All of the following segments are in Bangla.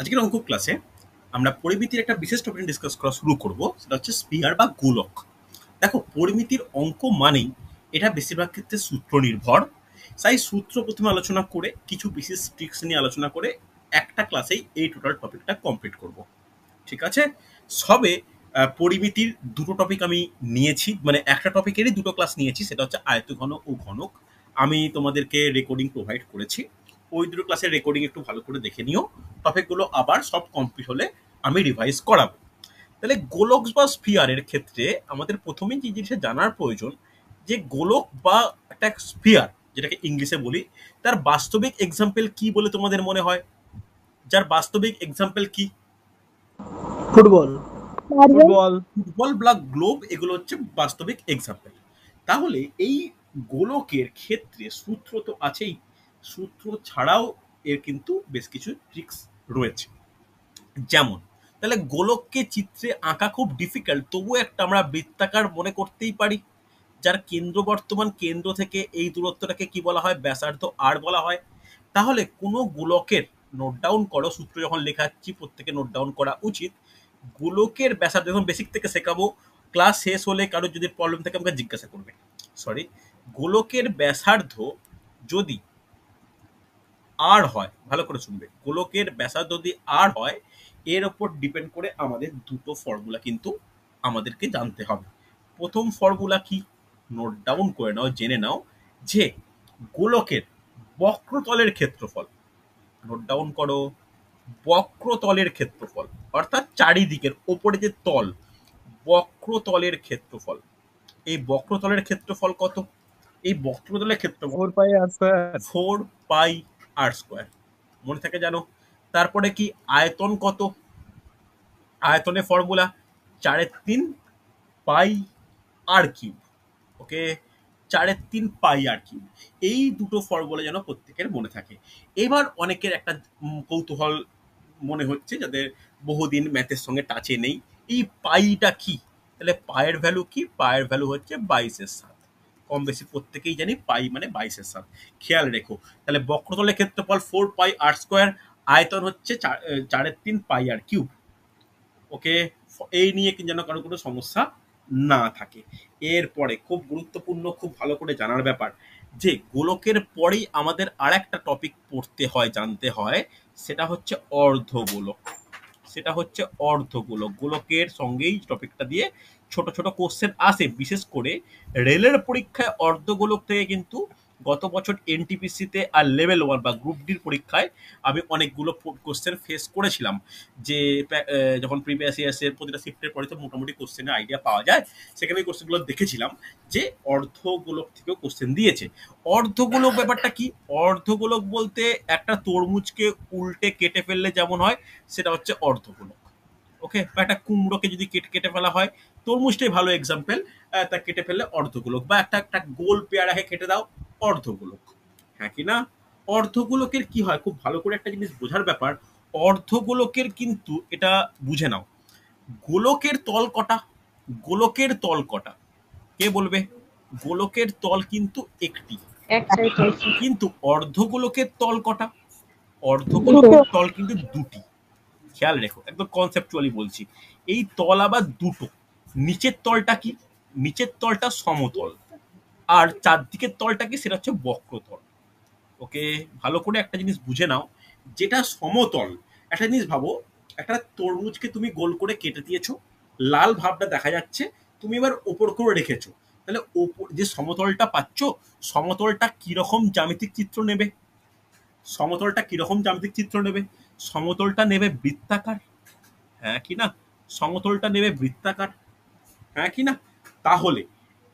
আজকের অঙ্ক ক্লাসে আমরা পরিমিতির একটা বিশেষ টপিক ডিসকাস করা শুরু করব, সেটা হচ্ছে স্পিয়ার বা গোলক। দেখো, পরিমিতির অঙ্ক মানেই এটা বেশিরভাগ ক্ষেত্রে সূত্র নির্ভর। তাই সূত্র প্রথমে আলোচনা করে কিছু বিশেষ ট্রিক্স নিয়ে আলোচনা করে একটা ক্লাসেই এই টোটাল টপিকটা কমপ্লিট করব। ঠিক আছে? সবে পরিমিতির দুটো টপিক আমি নিয়েছি, মানে একটা টপিকেরই দুটো ক্লাস নিয়েছি, সেটা হচ্ছে আয়তঘন ও ঘনক। আমি তোমাদেরকে রেকর্ডিং প্রোভাইড করেছি, ওই দুটো ক্লাসের রেকর্ডিং একটু ভালো করে দেখে নিও। টপিকগুলো আবার সব কমপ্লিট হলে আমি রিভাইজ করাবো। তাহলে গোলক বা স্ফিয়ারের ক্ষেত্রে আমাদের প্রথমেই যে জিনিসটা জানার প্রয়োজন, যে গোলক বা একটা স্ফিয়ার যেটাকে ইংলিশে বলি, তার বাস্তবিক এক্সাম্পল কি বলে তোমাদের মনে হয়? যার বাস্তবিক এক্সাম্পল কি? ফুটবল ফুটবল ফুটবল বা গ্লোব, এগুলো হচ্ছে বাস্তবিক এক্সাম্পল। তাহলে এই গোলকের ক্ষেত্রে সূত্র তো আছেই, সূত্র ছাড়াও এর কিন্তু বেশ কিছু ট্রিক্স রয়েছে। যেমন, তাহলে গোলককে চিত্রে আঁকা খুব ডিফিকাল্ট, তবুও একটা আমরা বৃত্তাকার মনে করতেই পারি, যার কেন্দ্র বর্তমান কেন্দ্র থেকে এই দূরত্বটাকে কি বলা হয়? ব্যাসার্ধ আর বলা হয়। তাহলে কোনো গোলকের, নোট ডাউন করো, সূত্র যখন লেখাচ্ছি প্রত্যেকে নোট ডাউন করা উচিত। গোলকের ব্যাসার্ধ যখন বেসিক থেকে শেখাবো, ক্লাস শেষ হলে কারোর যদি প্রবলেম থাকে আমাকে জিজ্ঞাসা করবে। সরি, গোলকের ব্যাসার্ধ যদি আর হয়, ভালো করে শুনবে, গোলকের ব্যাসার্ধ যদি আর হয়, এর ওপর ডিপেন্ড করে আমাদের দুটো ফর্মুলা কিন্তু আমাদেরকে জানতে হবে। প্রথম ফর্মুলা কি? নোট ডাউন করে নাও, জেনে নাও, যে গোলকের বক্রতলের ক্ষেত্রফল। নোট ডাউন করো, বক্রতলের ক্ষেত্রফল অর্থাৎ চারিদিকের ওপরে যে তল, বক্রতলের ক্ষেত্রফল। এই বক্রতলের ক্ষেত্রফল কত? এই বক্রতলের ক্ষেত্রফল 4 পাই r স্কয়ার। 4 পাই r স্কোয়ার। মনে থাকে জানো? তারপরে কি আয়তন কত? আয়তনের ফর্মুলা 4/3 পাই r কিউব। ওকে, 4/3 পাই r কিউব। এই দুটো ফর্মুলা যেন প্রত্যেকের মনে থাকে। এবার অনেকের একটা কৌতূহল মনে হচ্ছে, যাদের বহুদিন ম্যাথের সঙ্গে টাচে নেই, এই পাইটা কি? তাহলে পায়ের ভ্যালু কি? পায়ের ভ্যালু হচ্ছে 22/7। কম বেশি প্রত্যেকেই জানি পাই মানে 22/7। খেয়াল রেখো, তাহলে বক্রতলের ক্ষেত্রফল 4 পাই r স্কোয়ার, আয়তন হচ্ছে 4/3 পাই r কিউব। ওকে, এই নিয়ে কি যেন কারো কোনো সমস্যা না থাকে। এরপরে খুব গুরুত্বপূর্ণ, খুব ভালো করে জানার ব্যাপার, যে গোলকের পরেই আমাদের আর একটা টপিক পড়তে হয়, জানতে হয়, সেটা হচ্ছে অর্ধগোলক। সেটা হচ্ছে অর্ধগোলক। গোলকের সঙ্গেই টপিকটা দিয়ে ছোট ছোট কোশ্চেন আসে, বিশেষ করে রেলের পরীক্ষায় অর্ধগোলক থেকে কিন্তু গত বছর এনটিপিসিতে আর লেভেল 1 বা গ্রুপ ডির পরীক্ষায় আমি অনেকগুলো কোশ্চেন ফেস করেছিলাম। যে যখন প্রিভিয়াস ইয়ার্সের প্রতিটা শিফটের পরে তো মোটামুটি কোশ্চেনের আইডিয়া পাওয়া যায়, সেখানে ওই কোশ্চেনগুলো দেখেছিলাম যে অর্ধগোলক থেকেও কোশ্চেন দিয়েছে। অর্ধগোলক ব্যাপারটা কি? অর্ধগোলক বলতে একটা তরমুজকে উল্টে কেটে ফেললে যেমন হয়, সেটা হচ্ছে অর্ধগোলক। ওকে, বা একটা কুমড়োকে যদি কেটে কেটে ফেলা হয়, তরমুজটাই ভালো এক্সাম্পল, তা কেটে ফেললে অর্ধগোলক। বা একটা একটা গোল পেয়ারাকে কেটে দাও, অর্ধগোলক। হ্যাঁ কি না? অর্ধগোলকের কি হয়, খুব ভালো করে একটা জিনিস বোঝার ব্যাপার, অর্ধগোলকের কিন্তু এটা বুঝে নাও, গোলকের তল কটা? গোলকের তল কটা? কে বলবে? গোলকের তল কিন্তু একটি, কিন্তু অর্ধগোলকের তল কটা? অর্ধগোলকের তল কিন্তু দুটি। খেয়াল রেখো, একদম কনসেপচুয়ালি বলছি, এই তল আবার দুটো। নিচের তলটা কি? নিচের তলটা সমতল, আর চারদিকের তলটা কি? সেটা হচ্ছে বক্রতল। ওকে, ভালো করে একটা জিনিস বুঝে নাও, যেটা সমতল, একটা জিনিস ভাবো, একটা তরমুজকে তুমি গোল করে কেটে দিয়েছো, লাল ভাবটা দেখা যাচ্ছে, তুমি এবার ওপর করে রেখেছো, তাহলে ওপর যে সমতলটা পাচ্ছ, সমতলটা কিরকম জ্যামিতিক চিত্র নেবে? সমতলটা কিরকম জ্যামিতিক চিত্র নেবে? সমতলটা নেবে বৃত্তাকার। হ্যাঁ কি না? সমতলটা নেবে বৃত্তাকার। হ্যাঁ কি না? তাহলে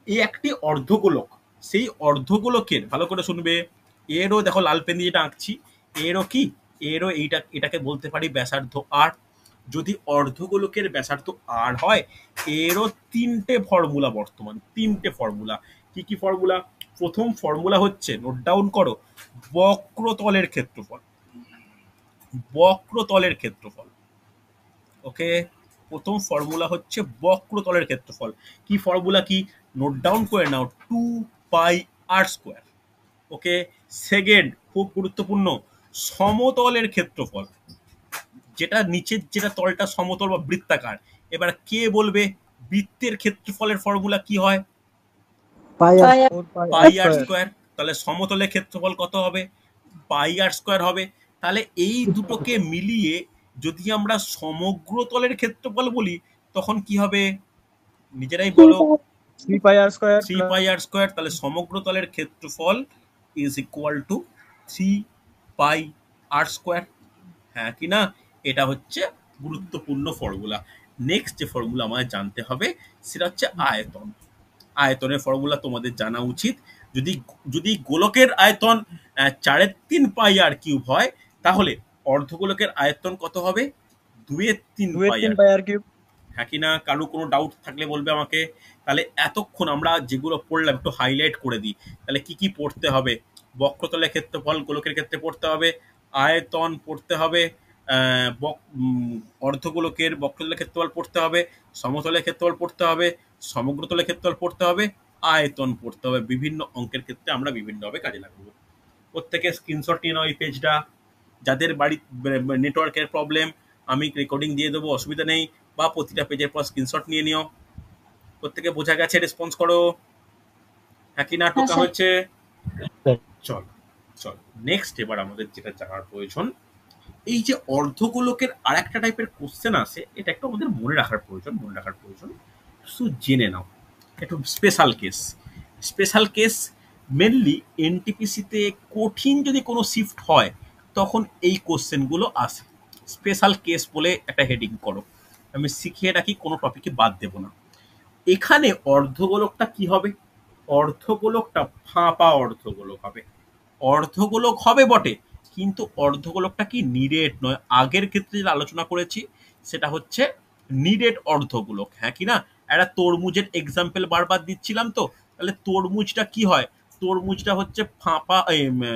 এই একটি অর্ধগোলক, সেই অর্ধগোলকের, ভালো করে শুনবে, এরও দেখো লাল পেন দিয়ে যেটা আঁকছি, এরও কি? এরও এটাকে বলতে পারি ব্যাসার্ধ আর। যদি অর্ধগোলকের ব্যাসার্ধ আর হয়, এরও তিনটে ফর্মুলা, বর্তমান তিনটে ফর্মুলা। কি কি ফর্মুলা? প্রথম ফর্মুলা হচ্ছে, নোট ডাউন করো, বক্রতলের ক্ষেত্রফল। বক্রতলের ক্ষেত্রফল। ওকে, প্রথম ফর্মুলা হচ্ছে বক্রতলের ক্ষেত্রফল। কি ফর্মুলা কি? নোট ডাউন করে নাও, 2 পাই r স্কোয়ার। ওকে, সেকেন্ড খুব গুরুত্বপূর্ণ, সমতলের ক্ষেত্রফল। যেটা নিচের যেটা তলটা সমতল বা বৃত্তাকার। এবার কে বলবে বৃত্তের ক্ষেত্রফলের ফর্মুলা কি হয়? পাই আর পাই আর পাই আর স্কয়ার। স্কোয়ার। তাহলে সমতলের ক্ষেত্রফল কত হবে? পাই আর স্কোয়ার হবে। তাহলে এই দুটোকে মিলিয়ে যদি আমরা সমগ্র তলের ক্ষেত্রফল বলি তখন কি হবে নিজেরাই বলো? 3 পাই আর স্কয়ার 3 পাই আর স্কোয়ার। তাহলে সমগ্র তলের ক্ষেত্রফল is equal to 3 pi r square. হ্যাঁ কি না? এটা হচ্ছে গুরুত্বপূর্ণ ফর্মুলা। নেক্সট যে ফর্মুলা আমাদের জানতে হবে সেটা হচ্ছে আয়তন। আয়তনের ফর্মুলা তোমাদের জানা উচিত। যদি যদি গোলকের আয়তন 4/3 পাই আর কিউব হয় তাহলে অর্ধগোলকের আয়তন কত হবে? 2/3 পাই আর। পাই আর কিউব। হ্যাঁ কি না? কারো কোনো ডাউট থাকলে বলবে আমাকে। তাহলে এতক্ষণ আমরা যেগুলো পড়লাম একটু হাইলাইট করে দিই। তাহলে কি কি পড়তে হবে? বক্রতলের ক্ষেত্রফল গোলকের ক্ষেত্রে পড়তে হবে, আয়তন পড়তে হবে, অর্ধগোলকের বক্রতলের ক্ষেত্রফল পড়তে হবে, সমতলের ক্ষেত্রফল পড়তে হবে, সমগ্রতলের ক্ষেত্রফল পড়তে হবে, আয়তন পড়তে হবে। বিভিন্ন অঙ্কের ক্ষেত্রে আমরা বিভিন্নভাবে কাজে লাগাবো। প্রত্যেকে স্ক্রিনশট নিয়ে নাও এই পেজটা। যাদের বাড়ির নেটওয়ার্কের প্রবলেম আমি রেকর্ডিং দিয়ে দেবো, অসুবিধা নেই, বা প্রতিটা পেজের পর স্ক্রিনশট নিয়ে নিও। প্রত্যেকে বোঝা গেছে? রেসপন্স করো। হ্যাঁ কি না? হ্যাঁ টোকা স্যার। হচ্ছে? চল চল নেক্সট এবার আমাদের যেটা জানার প্রয়োজন, এই যে অর্ধগোলকের আর একটা টাইপের কোশ্চেন আছে, এটা একটু আমাদের মনে রাখার প্রয়োজন। শুধু জেনে নাও। একটু special case, special case mainly এনটিপিসিতে কঠিন যদি কোনো শিফট হয় তখন এই কোশ্চেনগুলো আসে। স্পেশাল কেস বলে একটা হেডিং করো, আমি শিখিয়ে রাখি, কোনো টপিকে বাদ দেব না। এখানে অর্ধগোলকটা কি হবে? অর্ধগোলকটা ফাঁপা অর্ধগোলক হবে। অর্ধগোলক হবে বটে, কিন্তু অর্ধগোলকটা কি নিরেট নয়। আগের ক্ষেত্রে যেটা আলোচনা করেছি সেটা হচ্ছে নিরেট অর্ধগোলক। হ্যাঁ কি না? একটা তরমুজের এক্সাম্পল বারবার দিচ্ছিলাম তো। তাহলে তরমুজটা কি হয়? তরমুজটা হচ্ছে ফাঁপা,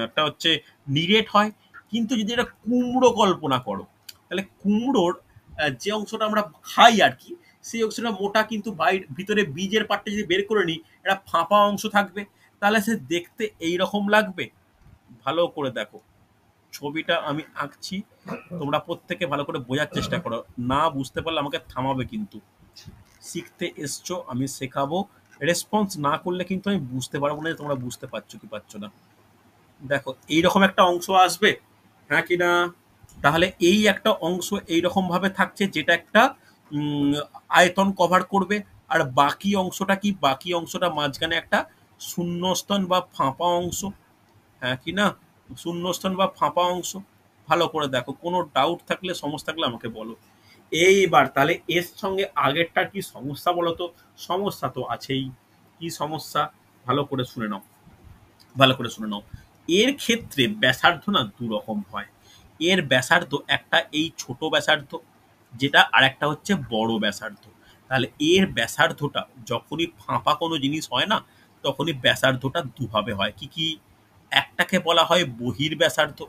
একটা হচ্ছে নিরেট হয়। কিন্তু যদি এটা কুমড়ো কল্পনা করো, তাহলে কুমড়োর যে অংশটা আমরা খাই আর কি, সেই অংশটা মোটা, কিন্তু ভিতরে বীজের পাটটা যদি বের করে নিই একটা ফাঁপা অংশ থাকবে। তাহলে সে দেখতে এইরকম লাগবে। ভালো করে দেখো ছবিটা আমি আঁকছি, তোমরা প্রত্যেকে ভালো করে বোঝার চেষ্টা করো। না বুঝতে পারলে আমাকে থামাবে কিন্তু। শিখতে এসছো, আমি শেখাবো। রেসপন্স না করলে কিন্তু আমি বুঝতে পারবো না যে তোমরা বুঝতে পারছো কি পারছো না। দেখো এইরকম একটা অংশ আসবে। হ্যাঁ কি না? তাহলে এই একটা অংশ এইরকম ভাবে থাকছে যেটা একটা উম, আয়তন কভার করবে। আর বাকি অংশটা কি? বাকি অংশটা মাঝখানে একটা শূন্যস্থান বা ফাঁপা অংশ। হ্যাঁ কি না? শূন্যস্থান বা ফাঁপা অংশ। ভালো করে দেখো, কোনো ডাউট থাকলে সমস্যা থাকলে আমাকে বলো। এইবার তাহলে এর সঙ্গে আগেরটার কি সমস্যা বলো তো? সমস্যা তো আছেই। কি সমস্যা? ভালো করে শুনে নাও, ভালো করে শুনে নাও। এর ক্ষেত্রে ব্যাসার্ধ না দু রকম হয়। এর ব্যাসার্ধ একটা এই ছোট ব্যাসার্ধ, যেটা আর একটা হচ্ছে বড় ব্যাসার্ধ। তাহলে এর ব্যাসার্ধটা যখনই ফাঁপা কোনো জিনিস হয় না তখনই ব্যাসার্ধটা দুভাবে হয়। কি কি? একটাকে বলা হয় বহির ব্যাসার্ধ,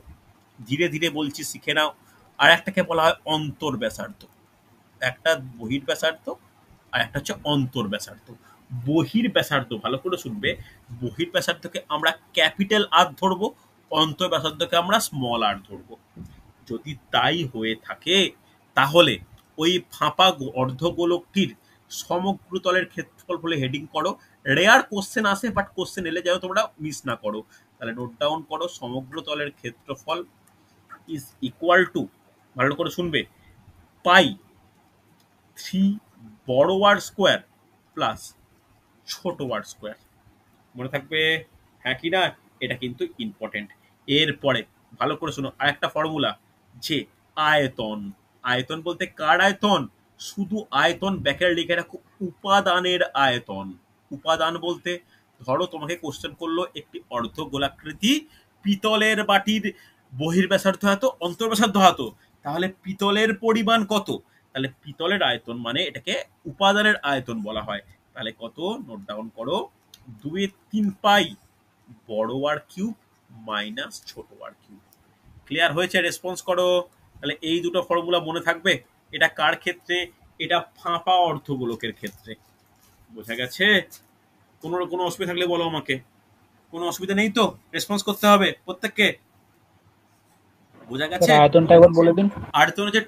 ধীরে ধীরে বলছি শিখে নাও। আর একটাকে বলা হয় অন্তর ব্যাসার্ধ। একটা বহির ব্যাসার্ধ আর একটা হচ্ছে অন্তর ব্যাসার্ধ। বহির ব্যাসার্ধ ভালো করে শুনবে, বহির ব্যাসার্ধকে আমরা ক্যাপিটাল আর ধরবো, অন্তর ব্যাসার্ধকে আমরা স্মল আর ধরবো। যদি তাই হয়ে থাকে তাহলে ওই ফাঁপা অর্ধগোলকটির সমগ্র তলের ক্ষেত্রফল বলে হেডিং করো। রেয়ার কোশ্চেন আসে, বাট কোশ্চেন এলে যেন তোমরা মিস না করো। তাহলে নোট ডাউন করো, সমগ্র তলের ক্ষেত্রফল ইজ ইকুয়াল টু, ভালো করে শুনবে, পাই 3 বড় ওয়ার্ড স্কোয়ার প্লাস ছোট ওয়ার্ড স্কোয়ার। মনে থাকবে? হ্যাঁ কি না? এটা কিন্তু ইম্পর্টেন্ট। এরপরে ভালো করে শোনো আরেকটা ফর্মুলা, যে আয়তন। আয়তন বলতে কার আয়তন? শুধু আয়তন ব্যাকের লিখে রাখো, উপাদানের আয়তন। উপাদান বলতে ধরো তোমাকে কোশ্চেন করলো একটি অর্ধ গোলাকৃতি পিতলের বাটির বহির ব্যাসার্ধ এত, অন্তর ব্যাসার্ধ এত, তাহলে পিতলের পরিমাণ কত? তাহলে পিতলের আয়তন মানে এটাকে উপাদানের আয়তন বলা হয়। তাহলে কত? নোট ডাউন করো, 2/3 পাই বড় আর কিউব মাইনাস ছোট আর কিউব। ক্লিয়ার হয়েছে? রেসপন্স করো। তাহলে এই দুটো ফর্মুলা মনে থাকবে। এটা কার ক্ষেত্রে? এটা ফাঁপা অর্ধগোলকের ক্ষেত্রে। বোঝা গেছে? কোনো কোনো অসুবিধা থাকলে বলো আমাকে। কোনো অসুবিধা নেই তো? রেসপন্স করতে হবে প্রত্যেককে। বোঝা গেছে? আয়তনটা একবার বলে দিন। আয়তন হচ্ছে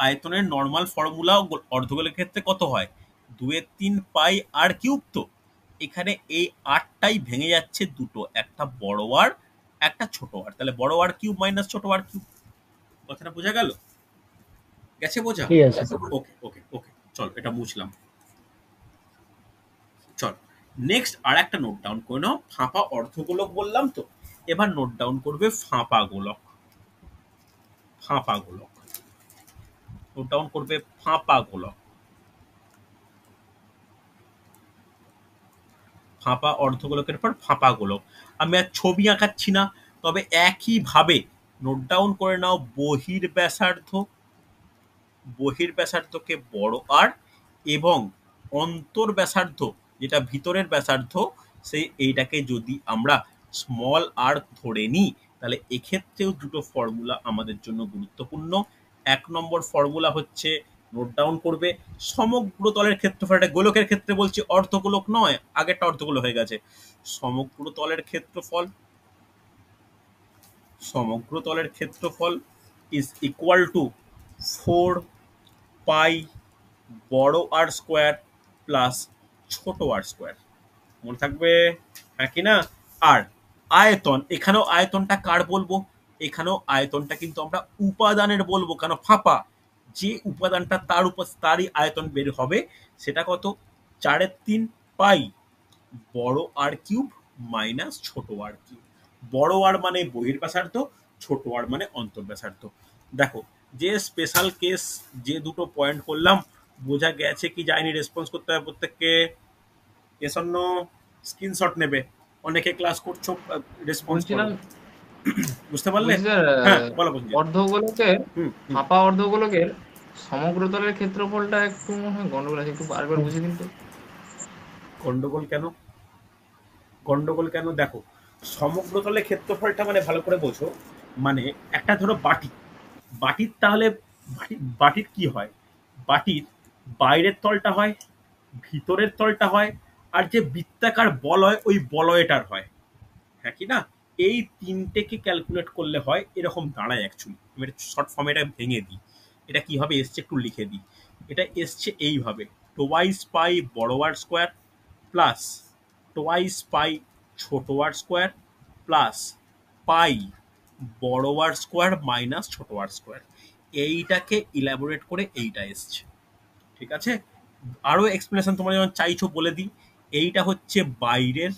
আয়তনের নর্মাল ফর্মুলা অর্ধগোলের ক্ষেত্রে কত হয়? 2/3 পাই আর কিউব। তো এখানে এই আরটাই ভেঙে যাচ্ছে দুটো, একটা বড় আর একটা ছোট আর, তাহলে বড় আর কিউব মাইনাস ছোট আর কিউব। কথাটা বোঝা গেল? গেছে বোঝা? ঠিক আছে। ওকে ওকে ওকে, চল এটা মুছলাম। চল নেক্সট আর একটা নোট ডাউন করে নাও। ফাঁপা অর্ধগোলক বললাম তো, এবার নোট ডাউন করবে ফাঁপা গোলক। ফাঁপা গোলক নোট ডাউন করবে ফাঁপা গোলক। ফাঁপা অর্ধগোলকের পর ফাঁপা গোলক। আমি আর ছবি আঁকাচ্ছি না, তবে একইভাবে নোট ডাউন করে নাও বহির্ব্যাসার্ধ। বহির্ব্যাসার্ধকে বড় আর, এবং অন্তর্ব্যাসার্ধ যেটা ভিতরের ব্যাসার্ধ, সেই এইটাকে যদি আমরা স্মল আর ধরে নিই, তাহলে এক্ষেত্রেও দুটো ফর্মুলা আমাদের জন্য গুরুত্বপূর্ণ। 1 নম্বর ফর্মুলা হচ্ছে, নোট ডাউন করবে, সমগ্র তলের ক্ষেত্রফল। এটা গোলকের ক্ষেত্রে বলছি, অর্ধগোলক নয়, আগেরটা অর্ধগোলক হয়ে গেছে। সমগ্র তলের ক্ষেত্রফল, সমগ্র তলের ক্ষেত্রফল ইজ ইকুয়াল টু 4 পাই বড় আর স্কোয়ার প্লাস ছোট আর স্কোয়ার। মনে থাকবে? হ্যাঁ কি না? আর আয়তন, এখানেও আয়তনটা কার বলবো? এখানেও আয়তনটা কিন্তু আমরা উপাদানের বলবো, কেন ফাঁপা যে উপাদানটা তার উপর তারই আয়তন বের হবে। সেটা কত? 4/3 পাই বড় আর কিউব মাইনাস ছোট আর কিউব। বড় আর মানে বহির্ব্যাসার্ধ, ছোট আর মানে অন্তর্ব্যাসার্ধ। দেখো, যে স্পেশাল কেস যে দুটো পয়েন্ট করলাম, বোঝা গেছে কি যায়নি? রেসপন্স করতে হবে প্রত্যেককে। এসন্ন স্ক্রিনশট নেবে, অনেকে ক্লাস করছো, রেসপন্স করো। বলছিলাম, বুঝতে পারলে? বলছি স্যার, হ্যাঁ বলো বলছি। অর্ধগোলকের হুম হুম। ফাঁপা অর্ধগোলকের সমগ্রতলের ক্ষেত্রফলটা একটু মনে হয় গন্ডগোল আছে, একটু বারবার বুঝে কিন্তু। গন্ডগোল কেন? গন্ডগোল কেন? দেখো, সমগ্রতলের ক্ষেত্রফলটা মানে ভালো করে বোঝো। মানে একটা ধরো বাটি, বাটির তাহলে বাটির কি হয়? বাটির বাইরের তলটা হয়, ভিতরের তলটা হয়, আর যে বৃত্তাকার বলয় ওই বলয়টার হয়। হ্যাঁ কি না? এই তিনটেকে ক্যালকুলেট করলে হয় এরকম দাঁড়ায় অ্যাকচুয়ালি। আমি শর্ট ফর্মে এটা ভেঙে দিই। এটা কিভাবে এসছে একটু লিখে দিই। এটা এসছে এইভাবে, টোয়াইস পাই বড় আর স্কোয়ার প্লাস টোয়াইস পাই ছোট আর স্কোয়ার প্লাস পাই বড় আর স্কোয়ার মাইনাস ছোট আর স্কোয়ার। এইটাকে ইলাবোরেট করে এইটা এসছে। ঠিক আছে? আরো এক্সপ্লেনেশন তোমরা যখন চাইছো বলে দিই। এইটা হচ্ছে বাইরের,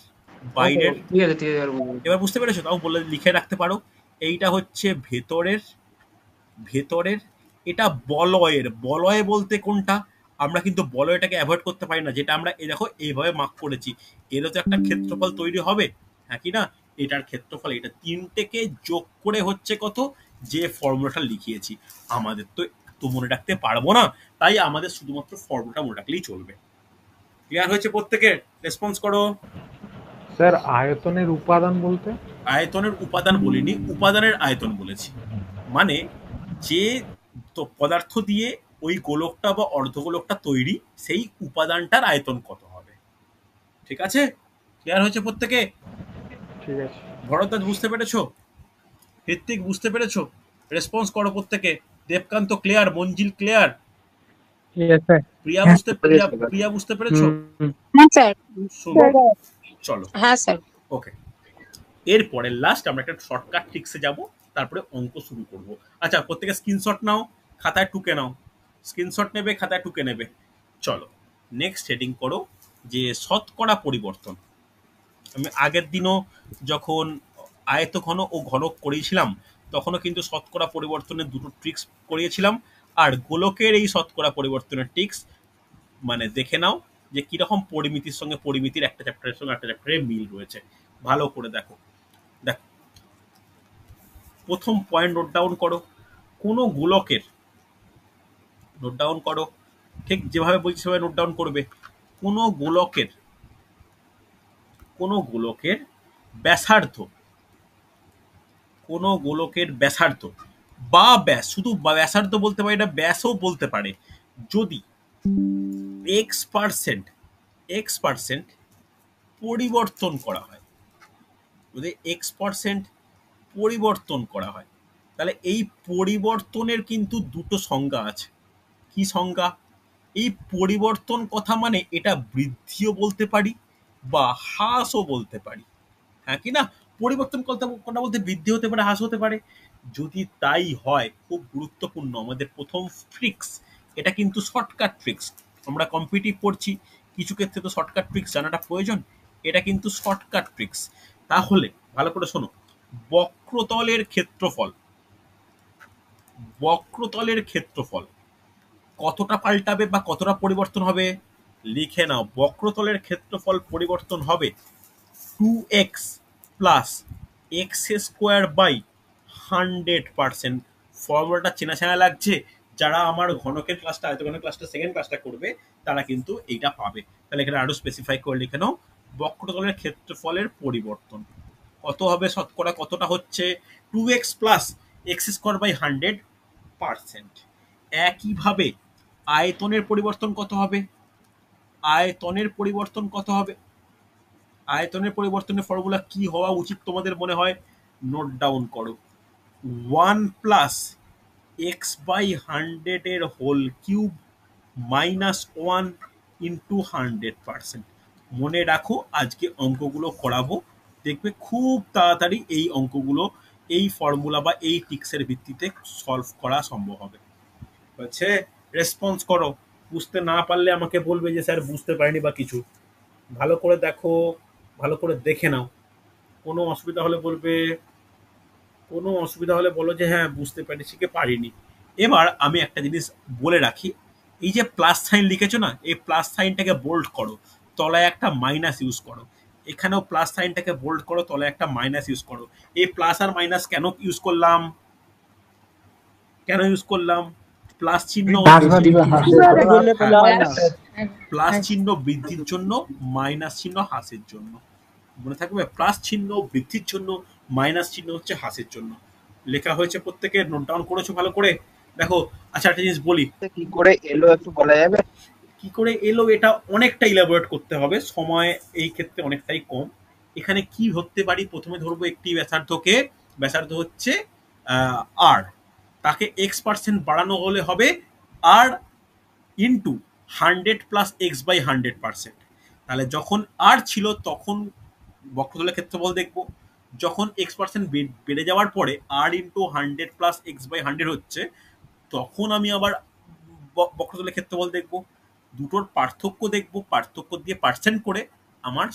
বাইরের ঠিক আছে ঠিক আছে, এবার বুঝলাম। এবার বুঝতে পেরেছো? তাও বলে লিখে রাখতে পারো। এইটা হচ্ছে ভেতরের, ভেতরের। এটা বলয়ের, বলয় বলতে কোনটা? আমরা কিন্তু বলয়টাকে অ্যাভয়েড করতে পারি না, যেটা আমরা এই দেখো এইভাবে মার্ক করেছি। এরও তো একটা ক্ষেত্রফল তৈরি হবে, হ্যাঁ কি না? এটার ক্ষেত্রফল, এটা তিনটেকে যোগ করে হচ্ছে কত? যে ফর্মুলাটা লিখিয়েছি। আমাদের তো মনে রাখতে পারবো না, তাই আমাদের শুধুমাত্র ফর্মুলাটা মনে রাখলেই চলবে। ক্লিয়ার হয়েছে প্রত্যেকের? রেসপন্স করো। স্যার আয়তনের উপাদান বলতে? আয়তনের উপাদান বলিনি, উপাদানের আয়তন বলেছি। মানে যে তো পদার্থ দিয়ে ওই গোলকটা বা অর্ধগোলকটা তৈরি, সেই উপাদানটার আয়তন কত হবে। ঠিক আছে? ক্লিয়ার হয়েছে প্রত্যেকে? ঠিক আছে। ভরদ্বাজ বুঝতে পেরেছো? হৃত্বিক বুঝতে পেরেছো? রেসপন্স করো প্রত্যেকে। Debkanta clear? Manjil clear? Yes sir. Priya হ্যাঁ। বুঝতে প্রিয়া বুঝতে পেরেছো? হ্যাঁ স্যার। শুনো, চলো। হ্যাঁ স্যার। ওকে, এরপরে লাস্ট আমরা একটা শর্টকাট ট্রিক্সে যাব, তারপরে অঙ্ক শুরু করব। আচ্ছা, প্রত্যেকে স্ক্রিনশট নাও, খাতায় টুকে নাও। স্ক্রিনশট নেবে, খাতায় টুকে নেবে। চলো নেক্সট হেডিং করো, যে শতকরা পরিবর্তন। আমি আগের দিনও যখন আয়তঘন ও ঘনক করিয়েছিলাম, তখনও কিন্তু শতকরা পরিবর্তনের দুটো ট্রিক্স করিয়েছিলাম। আর গোলকের এই শতকরা পরিবর্তনের ট্রিক্স মানে দেখে নাও যে কিরকম পরিমিতির সঙ্গে পরিমিতির একটা চ্যাপ্টারের সঙ্গে একটা চ্যাপ্টারের মিল রয়েছে। ভালো করে দেখো। দেখো, প্রথম পয়েন্ট নোট ডাউন করো। কোনো গোলকের, নোট ডাউন করো, ঠিক যেভাবে বলছি সেভাবে নোট ডাউন করবে। কোনো গোলকের, কোনো গোলকের ব্যাসার্ধ, কোনো গোলকের ব্যাসার্ধ বা ব্যাস, শুধু ব্যাসার্ধ বলতে পারে, এটা ব্যাসও বলতে পারে, যদি x% পরিবর্তন করা হয়, যদি x% পরিবর্তন করা হয়। তাহলে এই পরিবর্তনের কিন্তু দুটো সংজ্ঞা আছে। কি সংজ্ঞা? এই পরিবর্তন কথা মানে এটা বৃদ্ধিও বলতে পারি বা হ্রাসও বলতে পারি, হ্যাঁ কি না? পরিবর্তন কথা বলতে বৃদ্ধি হতে পারে, হ্রাস হতে পারে। যদি তাই হয়, খুব গুরুত্বপূর্ণ আমাদের প্রথম ট্রিক্স, এটা কিন্তু শর্টকাট ট্রিক্স। আমরা কম্পিটিটিভ পড়ছি, কিছু ক্ষেত্রে তো শর্টকাট ট্রিক্স জানাটা প্রয়োজন। এটা কিন্তু শর্টকাট ট্রিক্স। তাহলে ভালো করে শোনো, বক্রতলের ক্ষেত্রফল, বক্রতলের ক্ষেত্রফল কতটা পাল্টাবে বা কতটা পরিবর্তন হবে? লিখে নাও, বক্রতলের ক্ষেত্রফল পরিবর্তন হবে 2x plus x square by 100%। ফর্মুলাটা চেনা চেনা লাগছে। যারা আমার ঘনকের ক্লাসটা, আয়তঘনের ক্লাসটা, সেকেন্ড ক্লাসটা করবে, তারা কিন্তু এইটা পাবে। তাহলে এখানে আরো স্পেসিফাই করে লিখে নাও, বক্রতলের ক্ষেত্রফলের পরিবর্তন কত হবে, শতকরা কতটা হচ্ছে? 2x plus x square by 100%। একইভাবে আয়তনের পরিবর্তন কত হবে? আয়তনের পরিবর্তন কত হবে? আয়তনের পরিবর্তনের ফর্মুলা কি হওয়া উচিত তোমাদের মনে হয়? নোট ডাউন করো, 1 প্লাস এক্স বাই 100 এর হোল কিউব মাইনাস 1 ইন্টু 100%। মনে রাখো, আজকে অঙ্কগুলো করাবো, দেখবে খুব তাড়াতাড়ি এই অঙ্কগুলো এই ফর্মুলা বা এই ট্রিক্সের ভিত্তিতে সলভ করা সম্ভব হবে। হচ্ছে, রেসপন্স করো। বুঝতে না পারলে আমাকে বলবে যে স্যার বুঝতে পারিনি বা কিছু। ভালো করে দেখো, ভালো করে দেখে নাও। কোনো অসুবিধা হলে বলবে, কোনো অসুবিধা হলে বলো যে হ্যাঁ বুঝতে পেরেছি কি পারিনি। এবার আমি একটা জিনিস বলে রাখি, এই যে প্লাস সাইন লিখেছো না, এই প্লাস সাইনটাকে বোল্ড করো, তলায় একটা মাইনাস ইউজ করো। এখানেও প্লাস সাইনটাকে বোল্ড করো, তলায় একটা মাইনাস ইউজ করো। এই প্লাস আর মাইনাস কেন ইউজ করলাম? কেন ইউজ করলাম? প্লাস চিহ্ন প্লাস চিহ্ন বৃদ্ধির জন্য, মাইনাস চিহ্ন হ্রাসের জন্য। মনে থাকবে, প্লাস চিহ্ন বৃদ্ধির জন্য, মাইনাস চিহ্ন হচ্ছে হ্রাসের জন্য। লেখা হয়েছে, প্রত্যেকে নোট ডাউন করেছো ভালো করে? দেখো, আচ্ছা একটা জিনিস বলি, কি করে এলো একটু বলা যাবে? কি করে এলো এটা অনেকটা ইলাবোরেট করতে হবে, সময় এই ক্ষেত্রে অনেকটাই কম। এখানে কি ধরতে পারি? প্রথমে ধরবো একটি ব্যাসার্ধকে, ব্যাসার্ধ হচ্ছে আর, তাকে x% বাড়ানো হলে হবে আর ইন্টু 100 প্লাস এক্স বাই 100%। তাহলে যখন আর ছিল তখন বক্রতলের ক্ষেত্রফল দেখবো, যখন x% বেড়ে যাওয়ার পরে আর ইন্টু 100 প্লাস এক্স বাই 100 হচ্ছে, তখন আমি আবার বক্রতলের ক্ষেত্রফল দেখবো। দুটোর পার্থক্য দেখবো, পার্থক্য দিয়ে পার্সেন্ট করে আমার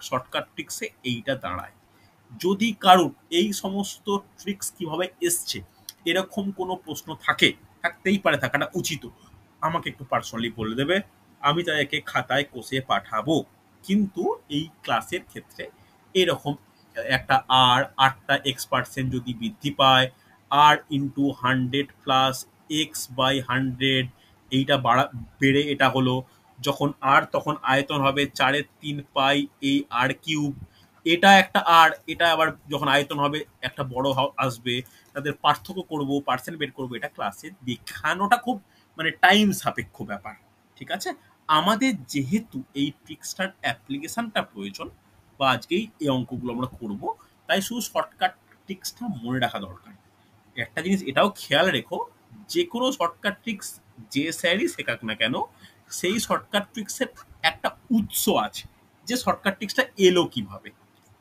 শর্টকাট ট্রিক্সে এইটা দাঁড়ায়। যদি কারোর এই সমস্ত ট্রিক্স কিভাবে এসছে এরকম কোনো প্রশ্ন থাকে, থাকতেই পারে, থাকাটা উচিত, আমাকে একটু পার্সোনালি বলে দেবে, আমি তাদেরকে খাতায় কষে পাঠাবো। কিন্তু এই ক্লাসের ক্ষেত্রে এরকম একটা আটটা x% যদি বৃদ্ধি পায়, আর ইন্টু 100 প্লাস এক্স বাই 100, এইটা বেড়ে এটা হলো, যখন আর তখন আয়তন হবে 4/3 এই আর কিউব। এটা একটা আর, এটা আবার যখন আয়তন হবে একটা বড় আসবে, তাদের পার্থক্য করব, পার্সেন্ট বের করবো। এটা ক্লাসে দেখানোটা খুব মানে টাইম সাপেক্ষ ব্যাপার, ঠিক আছে? আমাদের যেহেতু এই ট্রিক্সটার অ্যাপ্লিকেশনটা প্রয়োজন, বা আজকেই এই অঙ্কগুলো আমরা করব, তাই শুধু শর্টকাট ট্রিক্সটা মনে রাখা দরকার। একটা জিনিস এটাও খেয়াল রেখো, যে কোনো শর্টকাট ট্রিক্স যে স্যারই শেখাক না কেন, সেই শর্টকাট ট্রিক্সের একটা উৎস আছে, যে শর্টকাট ট্রিক্সটা এলো কিভাবে,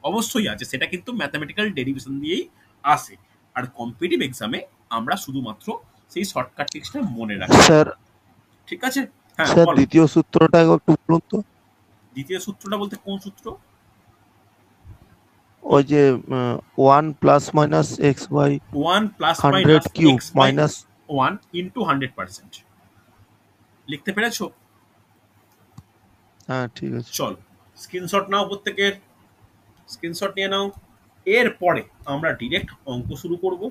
অবশ্যই আছে। সেটা কিন্তু ম্যাথামেটিক্যাল ডেরিভেশন দিয়েই আসে। আর কম্পিটিটিভ এক্সামে আমরা শুধুমাত্র সেই শর্টকাট ট্রিক্সটা মনে রাখি, স্যার, ঠিক আছে? হ্যাঁ স্যার বলো। দ্বিতীয় সূত্রটা একটু বলুন তো। দ্বিতীয় সূত্রটা বলতে কোন সূত্র? ওই যে 1 plus minus x by 1 plus 100 minus cube x by minus 1 into 100%। লিখতে পেরেছো? হ্যাঁ ঠিক আছে। চলো স্ক্রিনশট নাও, প্রত্যেকের স্ক্রিনশট নিয়ে নাও। এরপরে আমরা ডিরেক্ট অঙ্ক শুরু করব।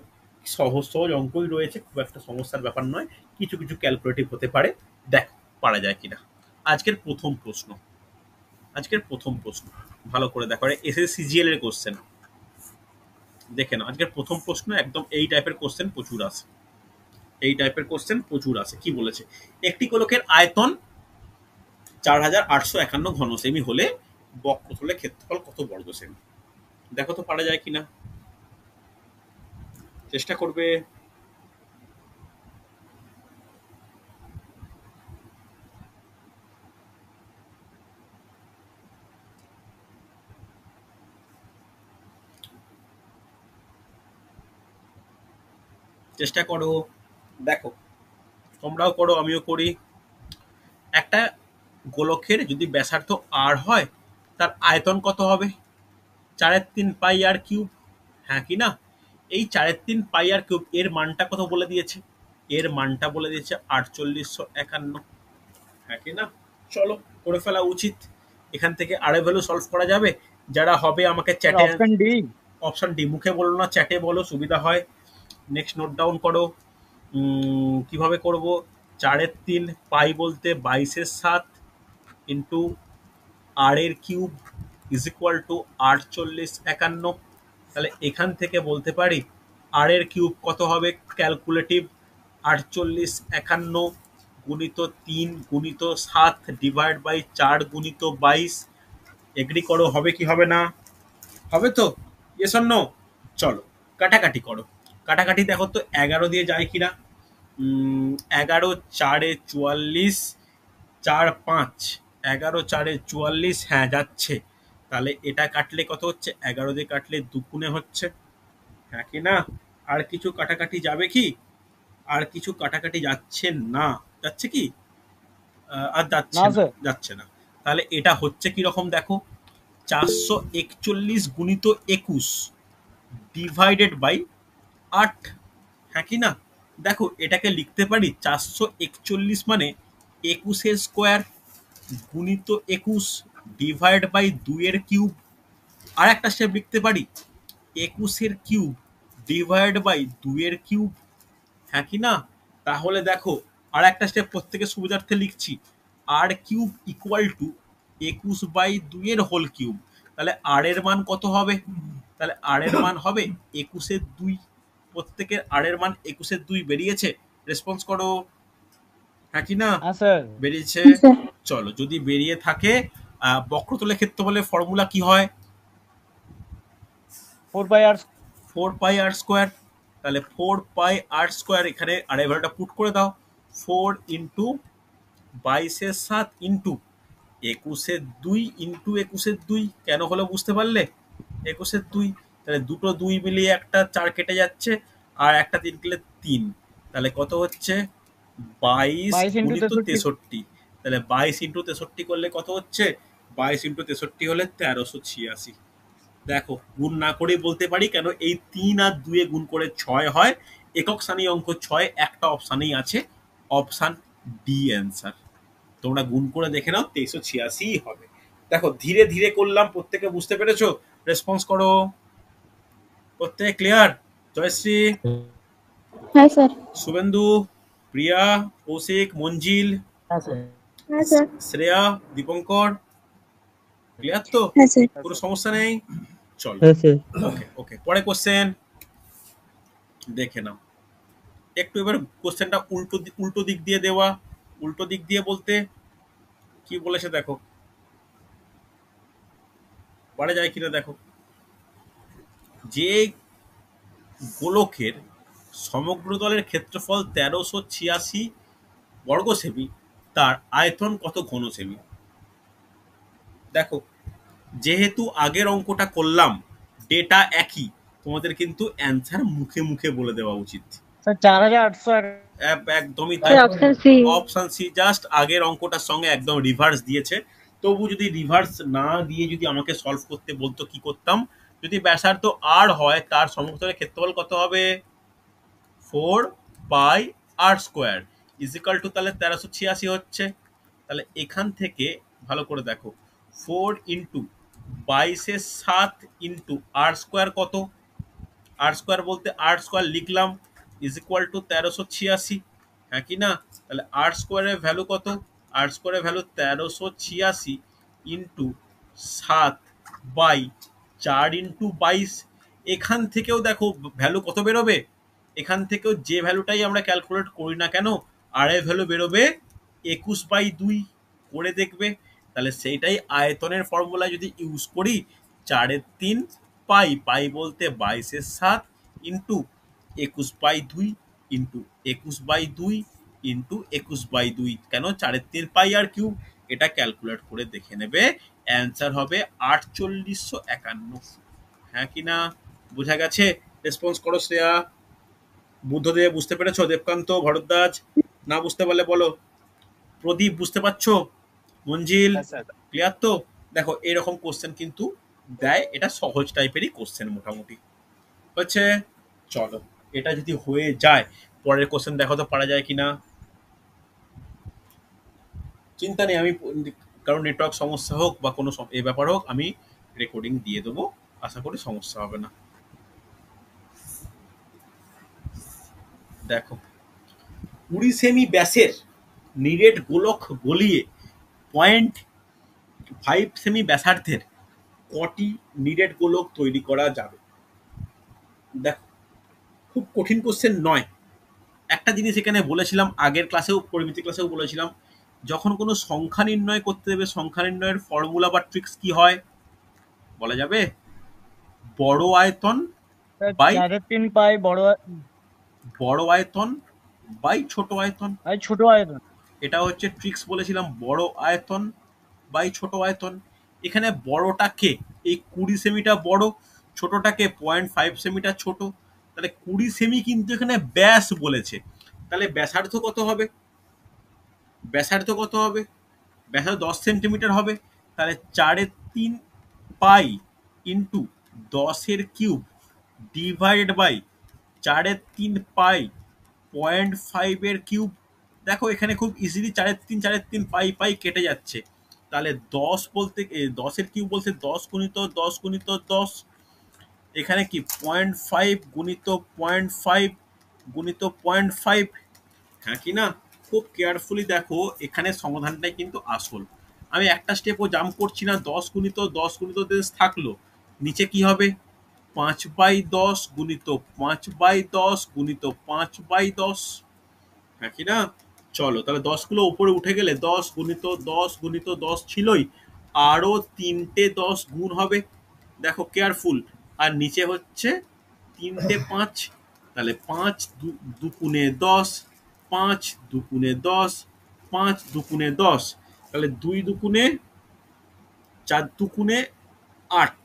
সহজ সহজ অঙ্কই রয়েছে, খুব একটা সমস্যার ব্যাপার নয়, কিছু কিছু ক্যালকুলেটিভ হতে পারে, দেখ পারা যায় কিনা। আজকের প্রথম প্রশ্ন, আজকের প্রথম প্রশ্ন ভালো করে দেখো, এসএসসিজিএল এর কোশ্চেন দেখে নাও। আজকের প্রথম প্রশ্ন একদম এই টাইপের কোশ্চেন প্রচুর আসে, এই টাইপের কোশ্চেন প্রচুর আসে। কি বলেছে? একটি গোলকের আয়তন 4851 ঘন সেমি হলে বক্রতলের ক্ষেত্রফল কত বর্গ সেমি? দেখো তো পারা যায় কিনা। চেষ্টা করবে। চেষ্টা করো, দেখো তোমরাও করো আমিও করি। একটা গোলকের যদি ব্যাসার্ধ আর হয় তার আয়তন কত হবে? 4/3 পাই আর কিউব, হ্যাঁ কি না? এই 4/3 পাই আর কিউব এর মানটা কত বলে দিয়েছে? এর মানটা বলে দিয়েছে 4851, হ্যাঁ কি না? চলো করে ফেলা উচিত। এখান থেকে আর ভ্যালু সলভ করা যাবে। যারা হবে আমাকে চ্যাটে, অপশন ডি। অপশন ডি মুখে বলো না, চ্যাটে বলো, সুবিধা হয়। নেক্সট নোট ডাউন করো। কিভাবে করব? 4/3 পাই বলতে 22/7 ইন্টু আর/কিউব ইজ ইকুয়াল টু 4851। তাহলে এখান থেকে বলতে পারি আর/কিউব কত হবে? ক্যালকুলেটিভ 4851 গুণিত 3 গুণিত 7 ডিভাইড বাই 4 গুণিত 22। এগ্রি করো, হবে কি হবে না? হবে তো? Yes or no? চলো কাটাকাটি করো। কাটাকাটি দেখো তো 11 দিয়ে যায় কিনা। 11 4 44, 4 5, 11 4 44, হ্যাঁ যাচ্ছে। তাহলে এটা কাটলে কত হচ্ছে? 11 দিয়ে কাটলে 2 হচ্ছে, হ্যাঁ কি না? আর কিছু কাটাকাটি যাবে কি? আর কিছু কাটাকাটি যাচ্ছে না, যাচ্ছে কি? আর যাচ্ছে না না, স্যার। যাচ্ছে না। তাহলে এটা হচ্ছে কি রকম দেখো, 441 গুণিত 21 ডিভাইডেড বাই 8, হ্যাঁ কি না? দেখো এটাকে লিখতে পারি 441 মানে 21 স্কোয়ার গুণিত 21 ডিভাইড বাই 2 কিউব। আর একটা স্টেপ লিখতে পারি 21 কিউব ডিভাইড বাই 2 কিউব, হ্যাঁ কি না? তাহলে দেখো আর একটা স্টেপ প্রত্যেকের সুবিধার্থে লিখছি, আর/কিউব ইকুয়াল টু 21/2 হোল কিউব। তাহলে আর এর মান কত হবে? তাহলে আর এর মান হবে 21/2। প্রত্যেকের আর এর মান 21/2 বেরিয়েছে? রেসপন্স করো, হ্যাঁ কি না? হ্যাঁ স্যার। বেরিয়েছে? চলো, যদি বেরিয়ে থাকে বক্রতলের ক্ষেত্রফলের ফর্মুলা কি হয়? 4 পাই আর 4 পাই আর স্কোয়ার। তাহলে 4 পাই আর স্কোয়ার, এখানে আড়াই ভ্যালুটা পুট করে দাও। 4 ইন্টু 22/7 ইন্টু 21/2 ইন্টু 21/2, কেন হলো বুঝতে পারলে? 21/2, তাহলে দুটো 2 মিলিয়ে একটা 4 কেটে যাচ্ছে, আর একটা 3 গেলে 3। তাহলে কত হচ্ছে? 22 22 ইন্টু গুণিত 63। 63। তাহলে 22 ইন্টু 63 করলে কত হচ্ছে? 22 ইন্টু 63 হলে 1386। দেখো গুণ না করেই বলতে পারি, কেন এই 3 আর 2 এ গুণ করে 6 হয়। একক স্থানীয় অঙ্ক 6 একটা অপশানেই আছে, অপশান ডি অ্যান্সার। তোমরা গুণ করে দেখে নাও, 2386 হবে। দেখো ধীরে ধীরে করলাম, প্রত্যেকে বুঝতে পেরেছো? রেসপন্স করো, প্রত্যেকে ক্লিয়ার? জয়শ্রী, হ্যাঁ স্যার। শুভেন্দু, প্রিয়া, কৌশিক, মঞ্জিল, হ্যাঁ স্যার। হ্যাঁ স্যার। শ্রেয়া, দীপঙ্কর, ক্লিয়ার তো? হ্যাঁ স্যার। কোনো সমস্যা নেই? চলো হ্যাঁ স্যার। ওকে ওকে, পরে কোশ্চেন দেখে নাও। একটু এবার কোশ্চেনটা উল্টো দিক দিয়ে দেওয়া। উল্টো দিক দিয়ে বলতে কি বলেছে দেখো, পারা যায় কিনা দেখো। যে গোলকের সমগ্র দলের ক্ষেত্রফল 1386 বর্গ সেমি, তার আয়তন কত ঘন সেমি? দেখো যেহেতু আগের অঙ্কটা করলাম, ডেটা একই, তোমাদের কিন্তু অ্যান্সার মুখে মুখে বলে দেওয়া উচিত। স্যার 4800। একদমই sir option C. Option C, just আগের অঙ্কটার সঙ্গে একদম রিভার্স দিয়েছে। তবু যদি রিভার্স না দিয়ে যদি আমাকে সলভ করতে বলতো, কি করতাম? যদি ব্যাসার্ধ আর হয় তার সমগ্রের ক্ষেত্রফল কত হবে? 4 pi r square is equal two, তাহলে 1386 হচ্ছে। তাহলে এখান থেকে ভালো করে দেখো, 4 × 22/7 ইন্টু আর স্কোয়ার কত? আর স্কোয়ার বলতে আর স্কোয়ার লিখলাম, ইজ ইকুয়াল টু 1386, হ্যাঁ কি না? তাহলে আর স্কোয়ারের ভ্যালু কত? আর স্কোয়ারের ভ্যালু 1386 ইন্টু 7/4 × 22। এখান থেকেও দেখো ভ্যালু কত বেরোবে? এখান থেকেও যে ভ্যালুটাই আমরা ক্যালকুলেট করি না কেন, আর এর ভ্যালু বেরোবে 21/2, করে দেখবে। তাহলে সেইটাই আয়তনের ফর্মুলা যদি ইউজ করি, 4/3 পাই, পাই বলতে 22/7 ইন্টু 21/2 ইন্টু 21/2 ইন্টু 21/2, কেন 4/3 πr কিউব, এটা ক্যালকুলেট করে দেখে নেবে, অ্যান্সার হবে 4851। হ্যাঁ কি না? বোঝা গেছে? রেসপন্স করো শ্রেয়া। বুদ্ধদেব বুঝতে পেরেছো? দেবকান্ত, ভরদ্বাজ, না বুঝতে পারলে বলো। প্রদীপ বুঝতে পারছো? মঞ্জিল, ক্লিয়ার তো? দেখো এরকম কোশ্চেন কিন্তু দেয়, এটা সহজ টাইপেরই কোশ্চেন মোটামুটি হচ্ছে। চলো, এটা যদি হয়ে যায় পরের কোশ্চেন দেখো তো পারা যায় কিনা। চিন্তা নেই, আমি কারণ নেটওয়ার্ক সমস্যা হোক বা কোনো এ ব্যাপার হোক, আমি রেকর্ডিং দিয়ে দেবো, আশা করি সমস্যা হবে না। দেখো 20 সেমি ব্যাসের নিরেট গোলক গলিয়ে 0.5 সেমি ব্যাসার্ধের কটি নিরেট গোলক তৈরি করা যাবে? দেখো খুব কঠিন কোশ্চেন নয়। একটা জিনিস এখানে বলেছিলাম, আগের ক্লাসেও পরিমিতি ক্লাসেও বলেছিলাম, যখন কোনো সংখ্যা নির্ণয় করতে দেবে, সংখ্যা নির্ণয়ের ফর্মুলা বা ট্রিক্স কি হয় বলা যাবে? বড় আয়তন বাই 3.5 বড় আয়তন বাই ছোট আয়তন, ছোট আয়তন। এটা হচ্ছে ট্রিক্স বলেছিলাম, বড় আয়তন বাই ছোট আয়তন। এখানে বড়টাকে এই 20 সেমিটা বড়, ছোটটাকে 0.5 সেমিটা ছোট, তাহলে 20 সেমি কিন্তু এখানে ব্যাস বলেছে, তাহলে ব্যাসার্ধ কত হবে? ব্যাসার্ধ কত হবে? ব্যাসার্ধ 10 সেন্টিমিটার হবে, তাহলে 4/3 ইন্টু 10^3 ডিভাইড বাই 4/3 0.5 দেখো এখানে খুব ইজিলি 4/3 কেটে যাচ্ছে, তাহলে 10 বলতে 10^3 বলতে 10 গুণিত 10 গুণিত 10, এখানে কি 0.5 গুণিত 0.5 গুণিত 0.5, হ্যাঁ কি না? খুব কেয়ারফুলি দেখো, এখানে সমাধানটাই কিন্তু আসল। আমি একটা স্টেপও জাম্প করছি না, 10 গুণিত 10 গুণিত 10 থাকলো, নিচে কি হবে 5/10 গুণিত 5/10 গুণিত 5/10, হ্যাঁ কি না? চলো তাহলে 10 গুলো উপরে উঠে গেলে 10 গুণিত 10 গুণিত 10 ছিলই, আরো 3টে 10 গুণ হবে, দেখো কেয়ারফুল, আর নিচে হচ্ছে 3টে 5, তাহলে 5 দুগুণে 10, 5 দুগুণে 10, 5 দুগুণে 10, তাহলে 2 দুগুণে 4 দুগুণে 8,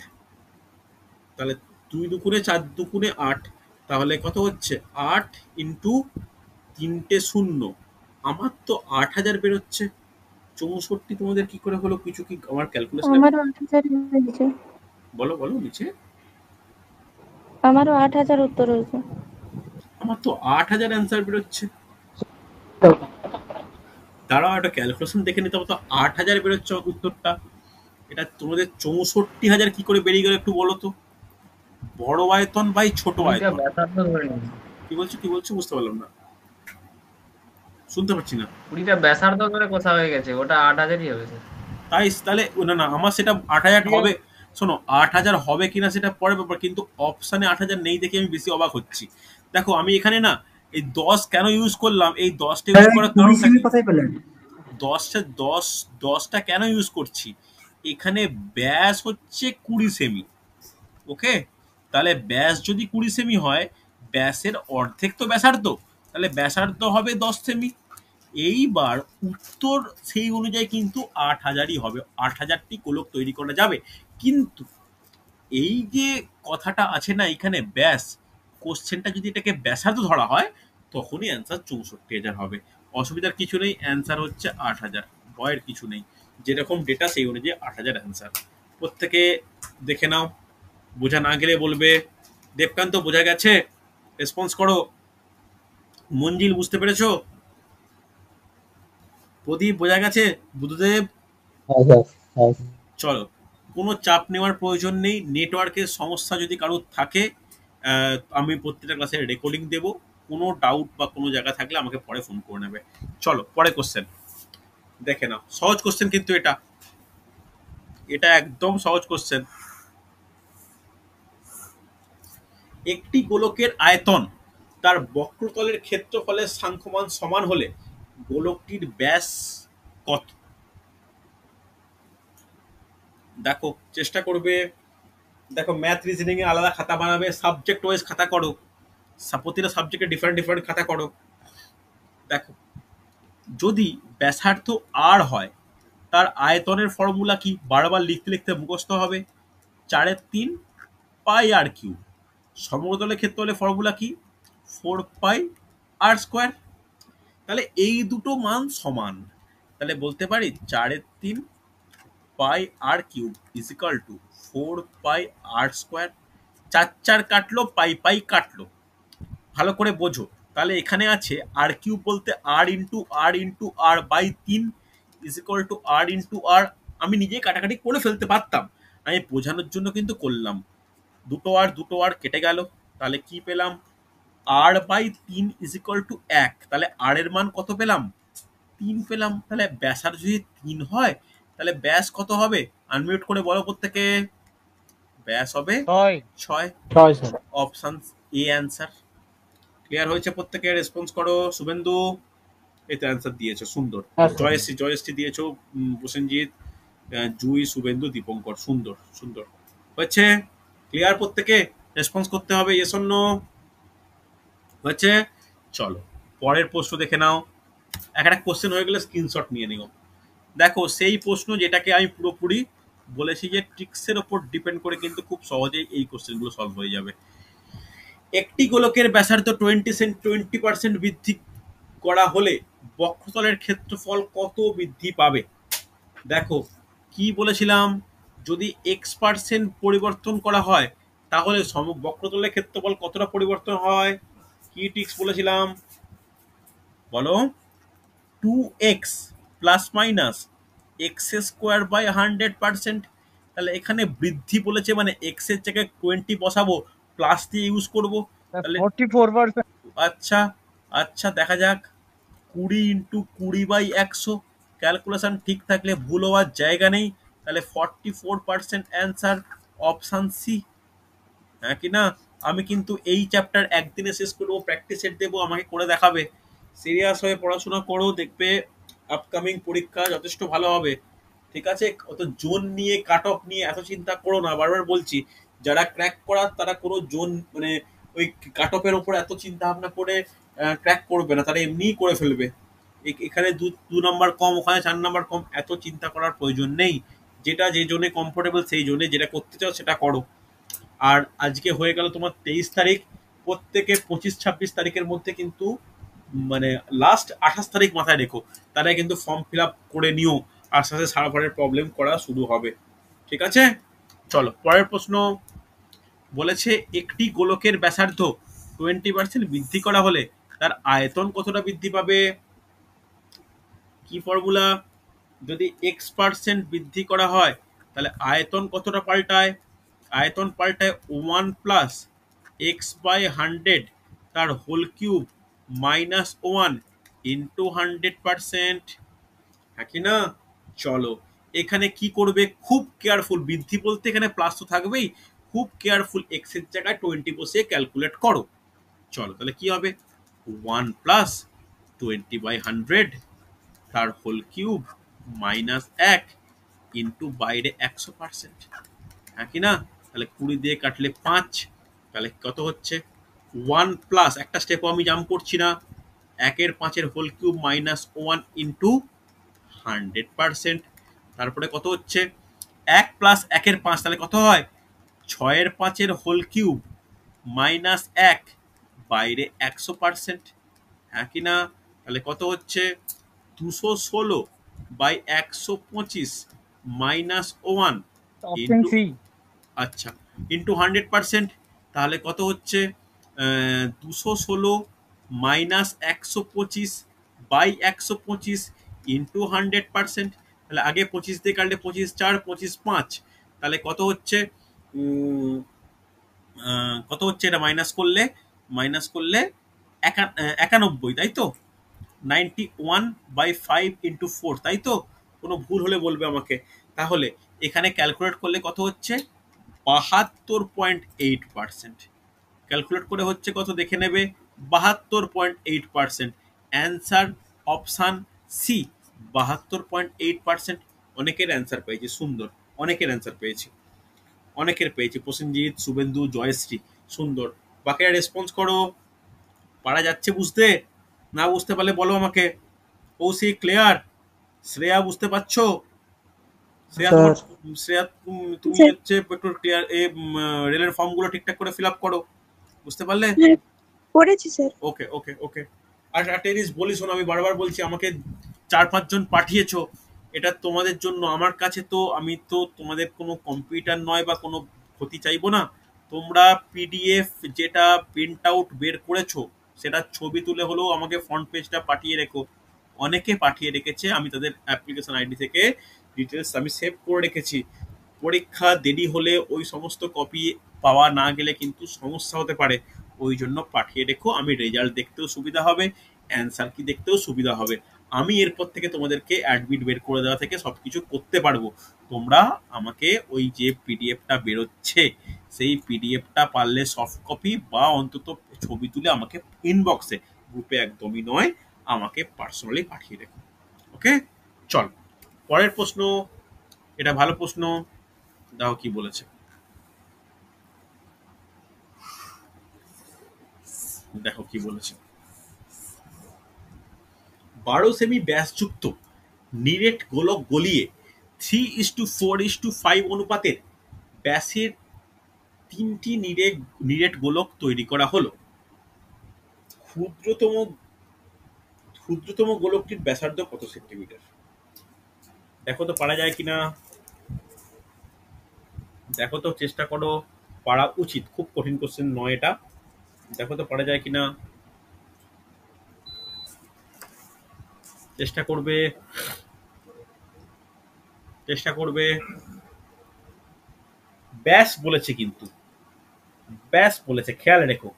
তাহলে 2 দুগুণে 4 দুগুণে 8, তাহলে কত হচ্ছে 8 ইন্টু 3টে 0, আমার তো 8000 বেরোচ্ছে। 64 তোমাদের কি করে হলো? কিছু কি আমার ক্যালকুলেশন? আমারও 8,000 হয়েছে। বলো বলো নিচে। আমারও 8,000 উত্তর হয়েছে। আমার তো 8000 অ্যান্সার বেরোচ্ছে। দাঁড়াও একটা ক্যালকুলেশন দেখে নিতে হবে, তো 8000 বেরোচ্ছে উত্তরটা। এটা তোমাদের 64,000 কি করে বেরিয়ে গেল একটু বলো তো? বড় আয়তন বাই ছোট আয়তন। ব্যাসার্ধ ধরে নিয়েছি। কি বলছো বুঝতে পারলাম না, শুনতে পাচ্ছি না। 20টা ব্যাসার্ধ ধরে কথা হয়ে গেছে, ওটা 8,000ই হবে স্যার। তাহলে না আমার সেটা 8000 হবে। শোনো 8000 হবে কিনা সেটা পরে ব্যাপার, কিন্তু অপশানে 8000 নেই দেখে আমি বেশি অবাক হচ্ছি। দেখো আমি এখানে না এই 10 কেন ইউজ করলাম, এই 10টা ইউজ করার কারণটা কি? 10টা কেন ইউজ করছি? এখানে ব্যাস হচ্ছে 20 সেমি, ওকে? তাহলে ব্যাস যদি 20 সেমি হয়, ব্যাসের অর্ধেক তো ব্যাসার্ধ, তাহলে ব্যাসার্ধ হবে 10 সেমি। এইবার উত্তর সেই অনুযায়ী কিন্তু 8000ই হবে, 8000টি গোলক তৈরি করা যাবে। কিন্তু এই যে কথাটা আছে না এখানে ব্যাস, কোশ্চেনটা যদি এটাকে ব্যাসার্ধ ধরা হয় তখনই অ্যান্সার 64,000 হবে। অসুবিধার কিছু নেই, অ্যান্সার হচ্ছে 8000, ভয়ের কিছু নেই, যেরকম ডেটা সেই অনুযায়ী 8000 অ্যান্সার। প্রত্যেকে দেখে নাও, বোঝা না গেলে বলবে। দেবকান্ত বোঝা গেছে? রেসপন্স করো। মঞ্জিল বুঝতে পেরেছো? প্রদীপ বোঝা গেছে? বুদ্ধদেব? চলো, কোনো চাপ নেওয়ার প্রয়োজন নেই, নেটওয়ার্কের সমস্যা যদি কারোর থাকে আমি প্রত্যেকটা ক্লাসের রেকর্ডিং দেব, কোনো ডাউট বা কোনো জায়গা থাকলে আমাকে পরে ফোন করে নেবে। চলো পরে কোশ্চেন দেখে নাও, সহজ কোশ্চেন কিন্তু এটা, এটা একদম সহজ কোশ্চেন। একটি গোলকের আয়তন তার বক্রতলের ক্ষেত্রফলের সাংখ্যমান সমান হলে গোলকটির ব্যাস কত? দেখো চেষ্টা করবে, দেখো ম্যাথ রিজনিং এ আলাদা খাতা বানাবে, সাবজেক্ট ওয়াইজ খাতা করো, প্রতিটা সাবজেক্টে ডিফারেন্ট ডিফারেন্ট খাতা করো। দেখো, যদি ব্যাসার্ধ আর হয় তার আয়তনের ফর্মুলা কি? বারবার লিখতে লিখতে মুখস্থ হবে। 4/3 পাই আর কিউব। সমতলের ক্ষেত্রফলের ফর্মুলা কি? 4 পাই আর স্কোয়ার। তাহলে এই দুটো মান সমান, তাহলে বলতে পারি 4/3 pi r cube is equal to 4 pi r square. 4 কাটলো, পাই পাই কাটলো, ভালো করে বোঝো। তাহলে এখানে আছে আর কিউব বলতে r into r into r by 3 is equal to r into r. আমি নিজেই কাটাকাটি করে ফেলতে পারতাম, আমি বোঝানোর জন্য কিন্তু করলাম। দুটো আর কেটে গেল, তাহলে কি পেলাম? আর বাই 3 ইজ ইকুয়াল টু 1। তাহলে আর এর মান কত পেলাম? 3 পেলাম। তাহলে ব্যাসার যদি 3 হয় তাহলে ব্যাস কত হবে? আনমিউট করে বলো প্রত্যেকে। ব্যাস হবে 6। 6 sir. Option A answer. Clear হয়েছে? প্রত্যেকে রেসপন্স করো। শুভেন্দু এই তো অ্যান্সার দিয়েছো, সুন্দর। হ্যাঁ, স্যার। জয়শ্রী দিয়েছো, প্রসেনজিৎ, জুই, শুভেন্দু, দীপঙ্কর, সুন্দর সুন্দর হয়েছে। ক্লিয়ার? প্রত্যেকে রেসপন্স করতে হবে ইয়েস অর নো। হয়েছে? চলো পরের প্রশ্ন দেখে নাও। একটা কোশ্চেন হয়ে গেলে স্ক্রিনশট নিয়ে নিও। দেখো, সেই প্রশ্ন যেটাকে আমি পুরোপুরি বলেছি যে ট্রিক্সের ওপর ডিপেন্ড করে কিন্তু খুব সহজেই এই কোশ্চেনগুলো সলভ হয়ে যাবে। একটি গোলকের ব্যাসার্ধ 20% বৃদ্ধি করা হলে বক্ষতলের ক্ষেত্রফল কত বৃদ্ধি পাবে? দেখো, কি বলেছিলাম? যদি x% পরিবর্তন করা হয় তাহলে বক্ষতলের ক্ষেত্রফল কতটা পরিবর্তন হয়? কি ট্রিক্স বলেছিলাম বলো? 2x plus minus x square by 100%। তাহলে এখানে বৃদ্ধি বলেছে মানে এক্স এর জায়গায় 20 বসাবো, প্লাস দিয়ে ইউজ করবো। তাহলে 44%। আচ্ছা আচ্ছা, দেখা যাক। 20 ইন্টু 20/100। ক্যালকুলেশন ঠিক থাকলে ভুল হওয়ার জায়গা নেই। তাহলে 44% অ্যান্সার, অপশান সি। হ্যাঁ কি না? আমি কিন্তু এই চ্যাপ্টার একদিনে শেষ করবো, প্র্যাকটিস সেট দেবো, আমাকে করে দেখাবে। সিরিয়াস হয়ে পড়াশোনা করো, দেখবে আপকামিং পরীক্ষা যথেষ্ট ভালো হবে। ঠিক আছে? অত জোন নিয়ে কাট অফ নিয়ে এত চিন্তা করো না, বারবার বলছি। যারা ক্র্যাক করার তারা কোনো জোন মানে ওই কাট অফের ওপর এত চিন্তা ভাবনা করে ক্র্যাক করবে না, তারা এমনিই করে ফেলবে। এখানে দু নাম্বার কম, ওখানে 4 নাম্বার কম, এত চিন্তা করার প্রয়োজন নেই। যেটা যে জোনে কমফোর্টেবল সেই জোনে যেটা করতে চাও সেটা করো। আর আজকে হয়ে গেল তোমার 23 তারিখ। প্রত্যেকে 25-26 তারিখের মধ্যে কিন্তু মানে লাস্ট 28 তারিখ মাথায় রেখো, তারা কিন্তু ফর্ম ফিল আপ করে নিও। আস্তে আস্তে সার্ভারের প্রবলেম করা শুরু হবে। ঠিক আছে? চলো পরের প্রশ্ন। বলেছে একটি গোলকের ব্যাসার্ধ 20% বৃদ্ধি করা হলে তার আয়তন কতটা বৃদ্ধি পাবে? কি ফর্মুলা? যদি x% বৃদ্ধি করা হয় তাহলে আয়তন কতটা পাল্টায়? আয়তন পাল্টায় 1 প্লাস x/100 তার হোল কিউব মাইনাস 1 ইন্টু 100%। হ্যাঁ কি না? চলো এখানে কি করবে? খুব কেয়ারফুল, বৃদ্ধি বলতে এখানে প্লাস তো থাকবেই, খুব কেয়ারফুল, এক্স এর জায়গায় 20 বসিয়ে ক্যালকুলেট করো। চলো তাহলে কি হবে? 1 প্লাস 20/100 তার হোল কিউব মাইনাস 1 ইন্টু বাইরে 100%। হ্যাঁ কি না? তাহলে 20 দিয়ে কাটলে 5, তাহলে কত হচ্ছে? 1 প্লাস, একটা স্টেপও আমি জাম্প করছি না, 1/5 হোল কিউব মাইনাস 1 ইন্টু 100%। তারপরে কত হচ্ছে? 1 প্লাস 1/5, তাহলে কত হয়? 6/5 হোল কিউব মাইনাস 1 বাইরে 100%। হ্যাঁ কি না? তাহলে কত হচ্ছে? 216/125 মাইনাস 1 অপশন ইন্টু, সি। আচ্ছা, ইন্টু 100%। তাহলে কত হচ্ছে? 216 মাইনাস 125/125 ইন্টু 100%। তাহলে আগে 25 দিয়ে কাটলে 25×4 25×5, তাহলে কত হচ্ছে? কত হচ্ছে এটা মাইনাস করলে 91, তাই তো? 91/5 ইন্টু 4, তাই তো? কোনো ভুল হলে বলবে আমাকে। তাহলে এখানে ক্যালকুলেট করলে কত হচ্ছে? 72.8%। ক্যালকুলেট করে হচ্ছে কত দেখে নেবে? 72.8%। Answer option C, 72.8%। অনেকের অ্যান্সার পেয়েছি, সুন্দর, অনেকের অ্যান্সার পেয়েছি, অনেকের পেয়েছি। প্রসেনজিৎ, শুভেন্দু, জয়শ্রী, সুন্দর। বাকিরা রেসপন্স করো। পারা যাচ্ছে বুঝতে? না বুঝতে পারলে বলো আমাকে। কৌশিক ক্লিয়ার? শ্রেয়া বুঝতে পারছো? শ্রেয়া তোমার শ্রেয়া তুমি স্যার হচ্ছে একটু ক্লিয়ার রেলের ফর্মগুলো ঠিকঠাক করে ফিল আপ করো, বুঝতে পারলে? হ্যাঁ পড়েছি স্যার। ওকে ওকে ওকে। আর একটা জিনিস বলি শোনো, আমি বারবার বলছি, আমাকে 4-5 জন পাঠিয়েছো, এটা তোমাদের জন্য। আমার কাছে তো, আমি তো তোমাদের কোনো কম্পিউটার নয় বা কোনো ক্ষতি চাইবো না। তোমরা পিডিএফ যেটা প্রিন্ট আউট বের করেছো সেটা ছবি তুলে হলেও আমাকে ফ্রন্ট পেজটা পাঠিয়ে রেখো। অনেকে পাঠিয়ে রেখেছে, আমি তাদের অ্যাপ্লিকেশন আইডি থেকে ডিটেলস আমি সেভ করে রেখেছি। পরীক্ষা দেরি হলে ওই সমস্ত কপি পাওয়া না গেলে কিন্তু সমস্যা হতে পারে। ওই জন্য পাঠিয়ে রেখো, আমি রেজাল্ট দেখতেও সুবিধা হবে, অ্যান্সার কি দেখতেও সুবিধা হবে। আমি এরপর থেকে তোমাদেরকে অ্যাডমিট বের করে দেওয়া থেকে সব কিছু করতে পারবো। তোমরা আমাকে ওই যে পিডিএফটা বেরোচ্ছে সেই পিডিএফটা পারলে সফট কপি বা অন্তত ছবি তুলে আমাকে ইনবক্সে, গ্রুপে একদমই নয়, আমাকে পার্সোনালি পাঠিয়ে রেখো। ওকে, চল পরের প্রশ্ন। এটা ভালো প্রশ্ন, দাও কি বলেছে। দেখো কি বলেছে। 12 সেমি ব্যাসযুক্ত নিরেট গোলক গলিয়ে 3:4:5 অনুপাতের ব্যাসের 3টি নিরেট গোলক তৈরি করা হলো। ক্ষুদ্রতম ক্ষুদ্রতম গোলকটির ব্যাসার্ধ কত সেন্টিমিটার? দেখো তো পারা যায় কিনা, দেখো তো, চেষ্টা করো, পারা উচিত, খুব কঠিন কোশ্চেন নয় এটা। দেখো তো পারা যায় কিনা, চেষ্টা করবে চেষ্টা করবে। ব্যাস বলেছে, কিন্তু ব্যাস বলেছে, খেয়াল রেখো,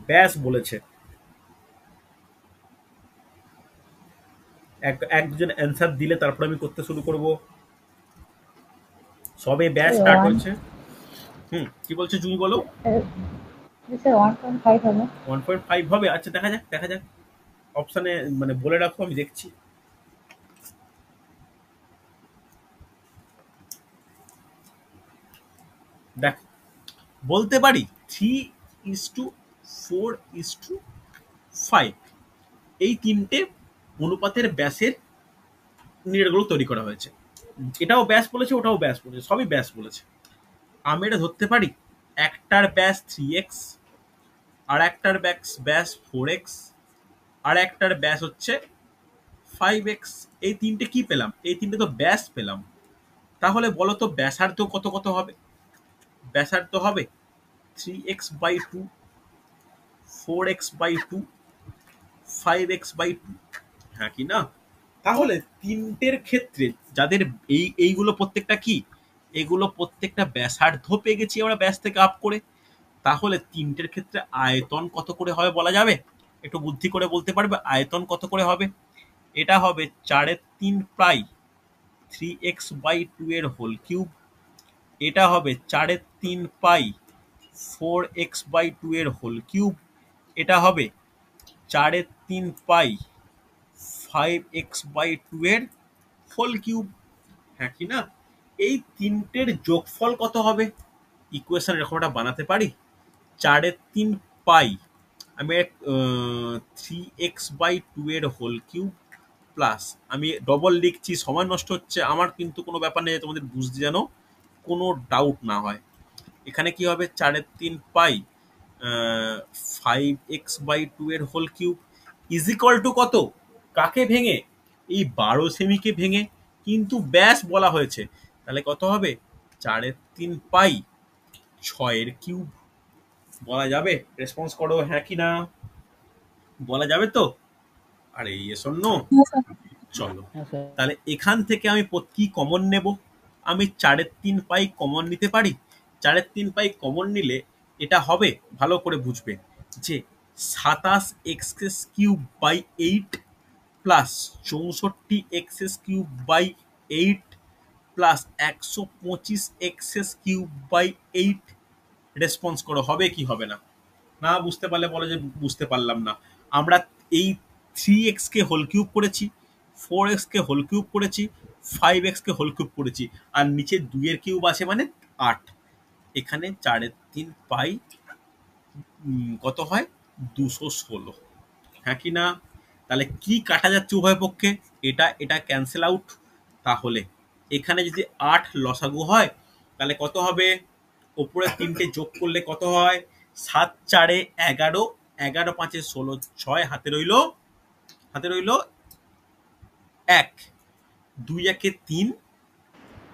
ব্যাস বলেছে। এক দুজন অ্যান্সার দিলে তারপর আমি করতে শুরু করব। সবে ব্যাস স্টার্ট হয়েছে। কি বলছো জুই, বলো। স্যার 1.5 হবে। 1.5 হবে? আচ্ছা, দেখা যাক দেখা যাক, অপশানে মানে বলে রাখো, আমি দেখছি। দেখ, বলতে পারি 3:4:5 এই তিনটে অনুপাতের ব্যাসের নিরেটগুলো তৈরি করা হয়েছে। এটাও ব্যাস বলেছে, ওটাও ব্যাস বলেছে, সবই ব্যাস বলেছে। আমি এটা ধরতে পারি একটার ব্যাস 3x, আর একটার ব্যাস 4x, আর একটার ব্যাস হচ্ছে 5x। এই তিনটে কি পেলাম? এই তিনটে তো ব্যাস পেলাম। তাহলে বলো তো ব্যাসার্ধ কত কত হবে? ব্যাসার্ধ হবে 3x/2, 4x/2, 5x/2, হ্যাঁ কি না? তাহলে তিনটের ক্ষেত্রে যাদের এইগুলো প্রত্যেকটা কি, এগুলো প্রত্যেকটা ব্যাসার্ধ পেয়ে গেছি আমরা ব্যাস থেকে আপ করে। তাহলে তিনটের ক্ষেত্রে আয়তন কত করে হবে বলা যাবে? একটু বুদ্ধি করে বলতে পারবে আয়তন কত করে হবে? এটা হবে 4/3 3x/2 এর হোল কিউব। এটা হবে 4/3 4x/2 এর হোল কিউব। এটা হবে 4/3 5x/2 এর হোল কিউব, হ্যাঁ কি না? এই তিনটের যোগফল কত হবে? ইকুয়েশন এরকম একটা বানাতে পারি, 4/3 আমি 3x/2 এর হোল কিউব প্লাস, আমি ডবল লিখছি, সময় নষ্ট হচ্ছে আমার, কিন্তু কোনো ব্যাপার নেই, তোমাদের বুঝতে যেন কোনো ডাউট না হয়। এখানে কি হবে 4/3 5x/2 এর whole cube is equal to কত? কাকে ভেঙে? এই 12 সেমিকে ভেঙে, কিন্তু ব্যাস বলা হয়েছে। তাহলে কত হবে? 4/3 6 কিউব। বলা যাবে? রেসপন্স করো হ্যাঁ কি না, বলা যাবে তো? আরে শোনো, হ্যাঁ স্যার। চলো হ্যাঁ স্যার। তাহলে এখান থেকে আমি কি কমন নেব? আমি 4/3 কমন নিতে পারি। 4/3 কমন নিলে এটা হবে, ভালো করে বুঝবে, যে 27x³/8 plus 64x³/8 plus 125x³/8। Response করো, হবে কি হবে না? না বুঝতে পারলে বলো যে বুঝতে পারলাম না। আমরা এই 3x কে হোল কিউব করেছি, 4x কে হোল কিউব করেছি, 5x কে হোল কিউব করেছি, আর নিচে 2 এর কিউব আছে মানে 8। এখানে 4/3 কত হয় 216, হ্যাঁ কি না? তাহলে কি কাটা যাচ্ছে উভয় পক্ষে? এটা এটা ক্যান্সেল আউট। তাহলে এখানে যদি 8 লসাগু হয় তাহলে কত হবে? ওপরে 3টে যোগ করলে কত হয়? 7 4 11, 11 5 16, 6 হাতে রইল 1, 2 1 3,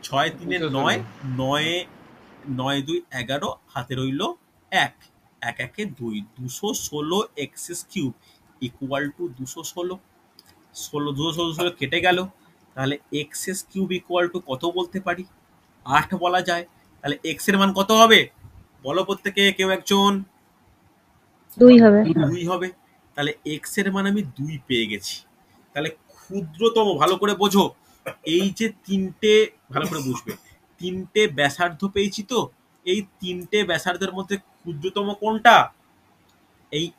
6 3 9, 9 9 2 11, হাতে রইল 1, 1 1 2, 216 এক্স কিউব ইকুয়াল টু 216, 216 কেটে গেল। তাহলে এক্স কিউব ইকুয়াল টু কত বলতে পারি? 8 বলা যায়। তাহলে এক্স এর মান কত হবে বলো প্রত্যেকে, কেউ একজন? 2 হবে। 2 হবে। তাহলে এক্স এর মান আমি 2 পেয়ে গেছি। তাহলে ক্ষুদ্রতম, ভালো করে বোঝো, এই যে 3টে, ভালো করে বুঝবে, 3টে ব্যাসার্ধ পেয়েছি তো, এই 3টে ব্যাসার্ধের মধ্যে ক্ষুদ্রতম কোনটা?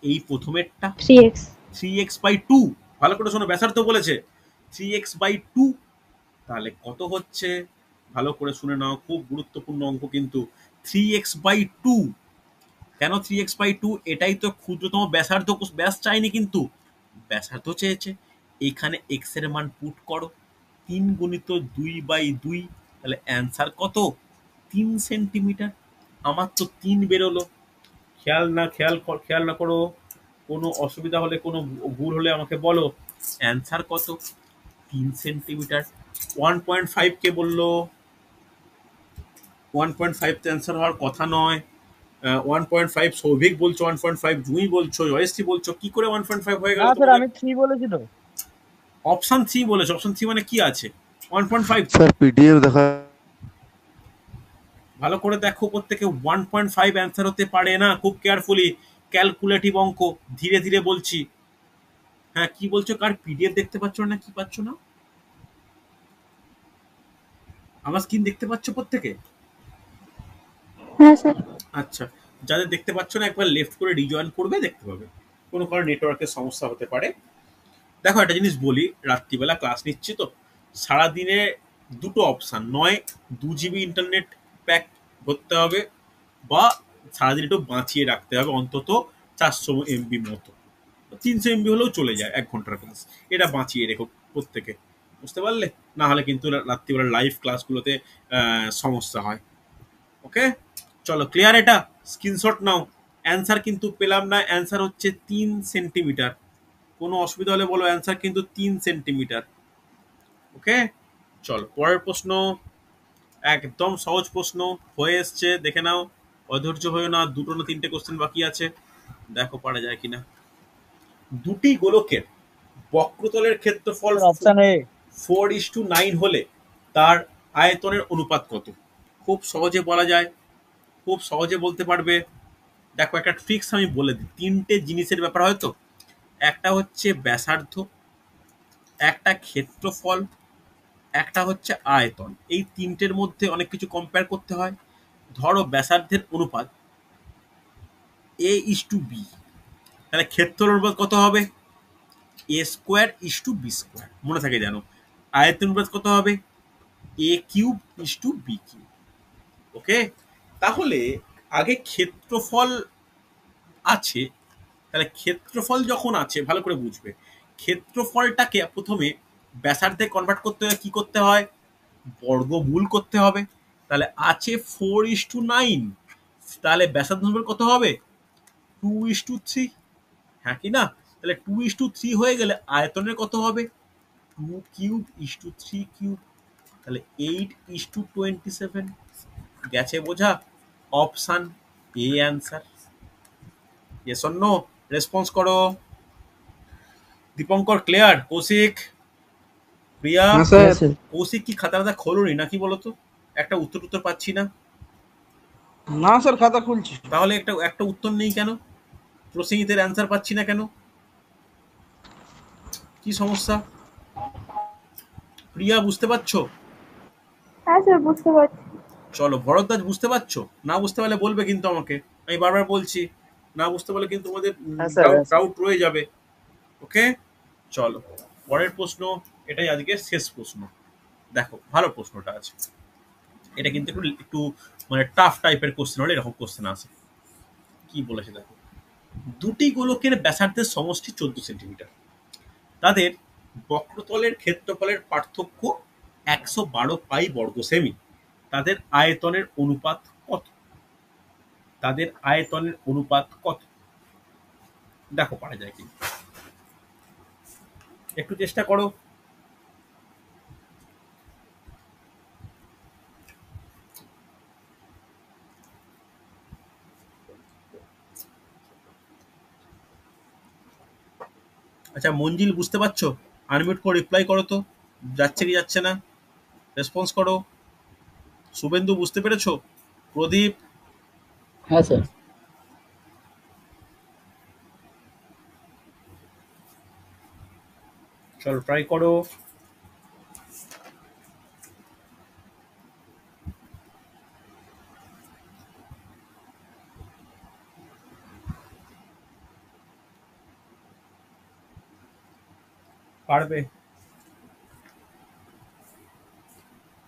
এই প্রথমেরটা, 3x 3x/2। ভালো করে শোনো, ব্যাসার্ধ বলেছে 3x/2। তাহলে কত হচ্ছে? ভালো করে শুনে নাও, খুব গুরুত্বপূর্ণ অঙ্ক কিন্তু। 3x/2। কেন 3x/2? এটাই তো ক্ষুদ্রতম ব্যাসার্ধ, ব্যাস চাইনি কিন্তু ব্যাসার্ধ চেয়েছে। এখানে x এর মান পুট করো, 3 গুণিত 2/2, তাহলে অ্যান্সার কত? 3 সেন্টিমিটার। আমার তো 3 বেরোলো। খেয়াল না করো, কোনো অসুবিধা হলে, কোনো ভুল হলে আমাকে বলো। অ্যান্সার কত? 3 সেন্টিমিটার। 1.5 কে বললো? 1.5 তো অ্যান্সার হওয়ার কথা নয়। 1.5 সৌভিক বলছো, 1.5 জুঁই বলছো, জয়শ্রী বলছো, কি করে 1.5 হয়ে গেল না স্যার, তোমাদের? আমি 3 বলেছি তো। অপশন 3 বলেছো। অপশন 3 মানে কি আছে? 1.5। স্যার পিডিএফ দেখা ভালো করে দেখো প্রত্যেকে, 1.5 অ্যান্সার হতে পারে না। খুব কেয়ারফুলি, ক্যালকুলেটিভ অঙ্ক, ধীরে ধীরে বলছি। হ্যাঁ, কি বলছো? কার পিডিএফ দেখতে পাচ্ছ না? কি পাচ্ছ না? আমার স্ক্রিন দেখতে পাচ্ছ প্রত্যেকে? হ্যাঁ স্যার। আচ্ছা, যাদের দেখতে পাচ্ছ না একবার লেফট করে রিজয়েন করবে, দেখতে পাবে। কোনো কারণে নেটওয়ার্কের সমস্যা হতে পারে। দেখো একটা জিনিস বলি, রাত্রিবেলা ক্লাস নিচ্ছি তো, সারাদিনে দুটো অপশান, নয় 2 GB ইন্টারনেট প্যাক করতে হবে, বা সারাদিন একটু বাঁচিয়ে রাখতে হবে, অন্তত 400 MB মতো, 300 MB হলেও চলে যায় 1 ঘন্টার ক্লাস। এটা বাঁচিয়ে রেখো প্রত্যেকে, বুঝতে পারলে? না হলে কিন্তু রাত্রিবেলা লাইভ ক্লাসগুলোতে সমস্যা হয়। ওকে, চলো, ক্লিয়ার? এটা স্ক্রিনশট নাও। অ্যান্সার কিন্তু পেলাম না, অ্যান্সার হচ্ছে 3 সেন্টিমিটার। কোনো অসুবিধা হলে বলো, অ্যান্সার কিন্তু 3 সেন্টিমিটার। ওকে, চলো পরের প্রশ্ন। একদম সহজ প্রশ্ন হয়ে এসছে, দেখে নাও, অধৈর্য হয়েও না, 2টো না 3টে কোশ্চেন বাকি আছে, দেখো পারা যায় কিনা। দুটি গোলকের বক্রতলের ক্ষেত্রফল স্যার অপশন এ। 4:9 হলে তার আয়তনের অনুপাত কত? খুব সহজে বলা যায়, খুব সহজে বলতে পারবে। দেখো একটা ট্রিক্স আমি বলে দিই, 3টে জিনিসের ব্যাপার হয়তো, একটা হচ্ছে ব্যাসার্ধ, একটা ক্ষেত্রফল, একটা হচ্ছে আয়তন। এই 3টের মধ্যে অনেক কিছু কম্পেয়ার করতে হয়। ধরো ব্যাসার্ধের অনুপাত a:b, তাহলে ক্ষেত্রের অনুপাত কত হবে? a²:b², মনে থাকে জানো। আয়তন অনুপাত কত হবে? a³:b³। ওকে, তাহলে আগে ক্ষেত্রফল আছে, তাহলে ক্ষেত্রফল যখন আছে, ভালো করে বুঝবে, ক্ষেত্রফলটাকে প্রথমে ব্যাসার্ধে কনভার্ট করতে হয়, কি করতে হয়? বর্গমূল করতে হবে। তাহলে আছে 4:9, তাহলে ব্যাসার্ধ কত হবে? 2:3, হ্যাঁ কি না? তাহলে 2:3 হয়ে গেলে আয়তনের কত হবে? 2³:3³, তাহলে 8:27। গেছে বোঝা? Option A answer. Yes or no? Response করো। দীপঙ্কর ক্লিয়ার? কৌশিক, প্রিয়া? হ্যাঁ স্যার। কৌশিক কি খাতা খোলোনি নাকি বলো তো? একটা উত্তর পাচ্ছি না। না স্যার, খাতা খুলছি। তাহলে একটা উত্তর নেই কেন? প্রসেনজিতের অ্যান্সার পাচ্ছি না কেন? কি সমস্যা? প্রিয়া বুঝতে পারছো? হ্যাঁ স্যার, বুঝতে পারছি। চলো, ভরদ্বাজ বুঝতে পারছো? না বুঝতে পারলে বলবে কিন্তু আমাকে, আমি বারবার বলছি, না বুঝতে পারলে কিন্তু তোমাদের হ্যাঁ স্যার, হ্যাঁ স্যার। ডাউট রয়ে যাবে। ওকে, চলো পরের প্রশ্ন, এটাই আজকে শেষ প্রশ্ন। দেখো ভালো প্রশ্নটা আছে, এটা কিন্তু একটু একটু মানে টাফ টাইপের কোশ্চেন হলে এরকম কোশ্চেন আসে। কি বলেছে দেখো, দুটি গোলকের ব্যাসার্ধের সমষ্টি 14 সেন্টিমিটার, তাদের বক্রতলের ক্ষেত্রফলের পার্থক্য 112 পাই বর্গ সেমি, তাদের আয়তনের অনুপাত কত? তাদের আয়তনের অনুপাত কত? দেখো পারা যায় কি, একটু চেষ্টা করো। আচ্ছা মঞ্জিল বুঝতে পারছো? আনমিউট করে রিপ্লাই করো তো, যাচ্ছে কি যাচ্ছে না, রেসপন্স করো। শুভেন্দু বুঝতে পেরেছো? প্রদীপ? হ্যাঁ স্যার। চলো ট্রাই করো। পারবে?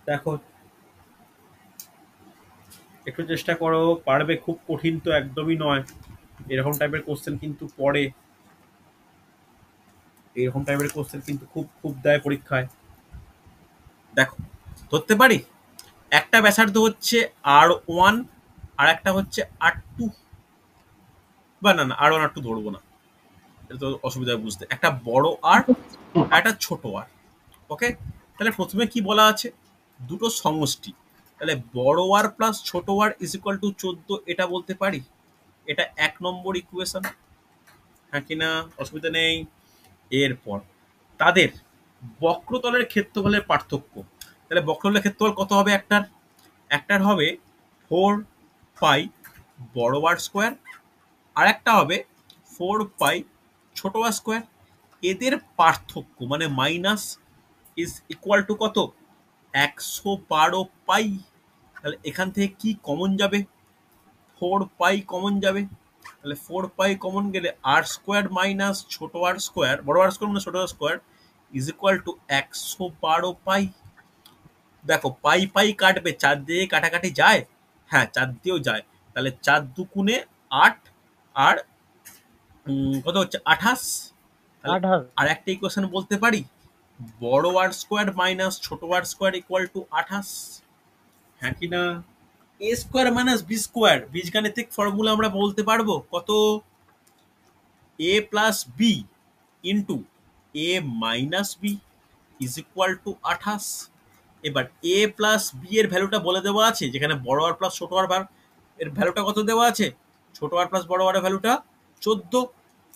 দেখো একটু চেষ্টা করো, পারবে। খুব কঠিন তো একদমই নয়, এরকম টাইপের কোশ্চেন কিন্তু পড়ে, এরকম টাইপের কোশ্চেন কিন্তু খুব খুব দেয় পরীক্ষায়। দেখো ধরতে পারি একটা ব্যাসার্ধ হচ্ছে R1 আর একটা হচ্ছে R2, বা না না R1 R2 ধরবো না, এটা তো অসুবিধা বুঝতে। একটা বড় আর একটা ছোট আর, ওকে। তাহলে প্রথমে কি বলা আছে, দুটো সমষ্টি, তাহলে বড় আর প্লাস ছোট আর ইজ ইকুয়াল টু 14, এটা বলতে পারি। এটা 1 নম্বর ইকুয়েশন, হ্যাঁ কিনা? অসুবিধা নেই। এরপর তাদের বক্রতলের ক্ষেত্রফলের পার্থক্য, তাহলে বক্রতলের ক্ষেত্রফল কত হবে? একটার হবে 4 পাই বড় আর স্কোয়ার, আর একটা হবে 4 পাই ছোট আর স্কোয়ার। এদের পার্থক্য মানে মাইনাস ইজ ইকুয়াল টু কত? 112 পাই। তাহলে এখান থেকে কি কমন যাবে? 4 পাই কমন যাবে, তাহলে 4 পাই কমন গেলে আর স্কোয়ার মাইনাস ছোট আর স্কোয়ার, বড় আর স্কোয়ার মানে ছোট আর স্কোয়ার, ইজ ইকুয়াল টু 112 পাই। দেখো পাই পাই কাটবে, 4 দিয়ে কাটাকাটি যায়, হ্যাঁ 4 দিয়েও যায়, তাহলে 4 দুগুণে 8 আর কত হচ্ছে 28। তাহলে 28। আর একটা ইকুয়েশন বলতে পারি, বড় আর স্কোয়ার মাইনাস ছোট আর স্কোয়ার ইকুয়াল টু 28, হ্যাঁ কি না? A square minus b square, বীজগাণিতিক ফর্মুলা আমরা বলতে পারবো কত? A plus b into a minus b is equal to 28। এবার এ প্লাস বি এর ভ্যালুটা বলে দেওয়া আছে, যেখানে বড় আর প্লাস ছোট আর এর ভ্যালুটা কত দেওয়া আছে? ছোট আর প্লাস বড় আর ভ্যালুটা 14,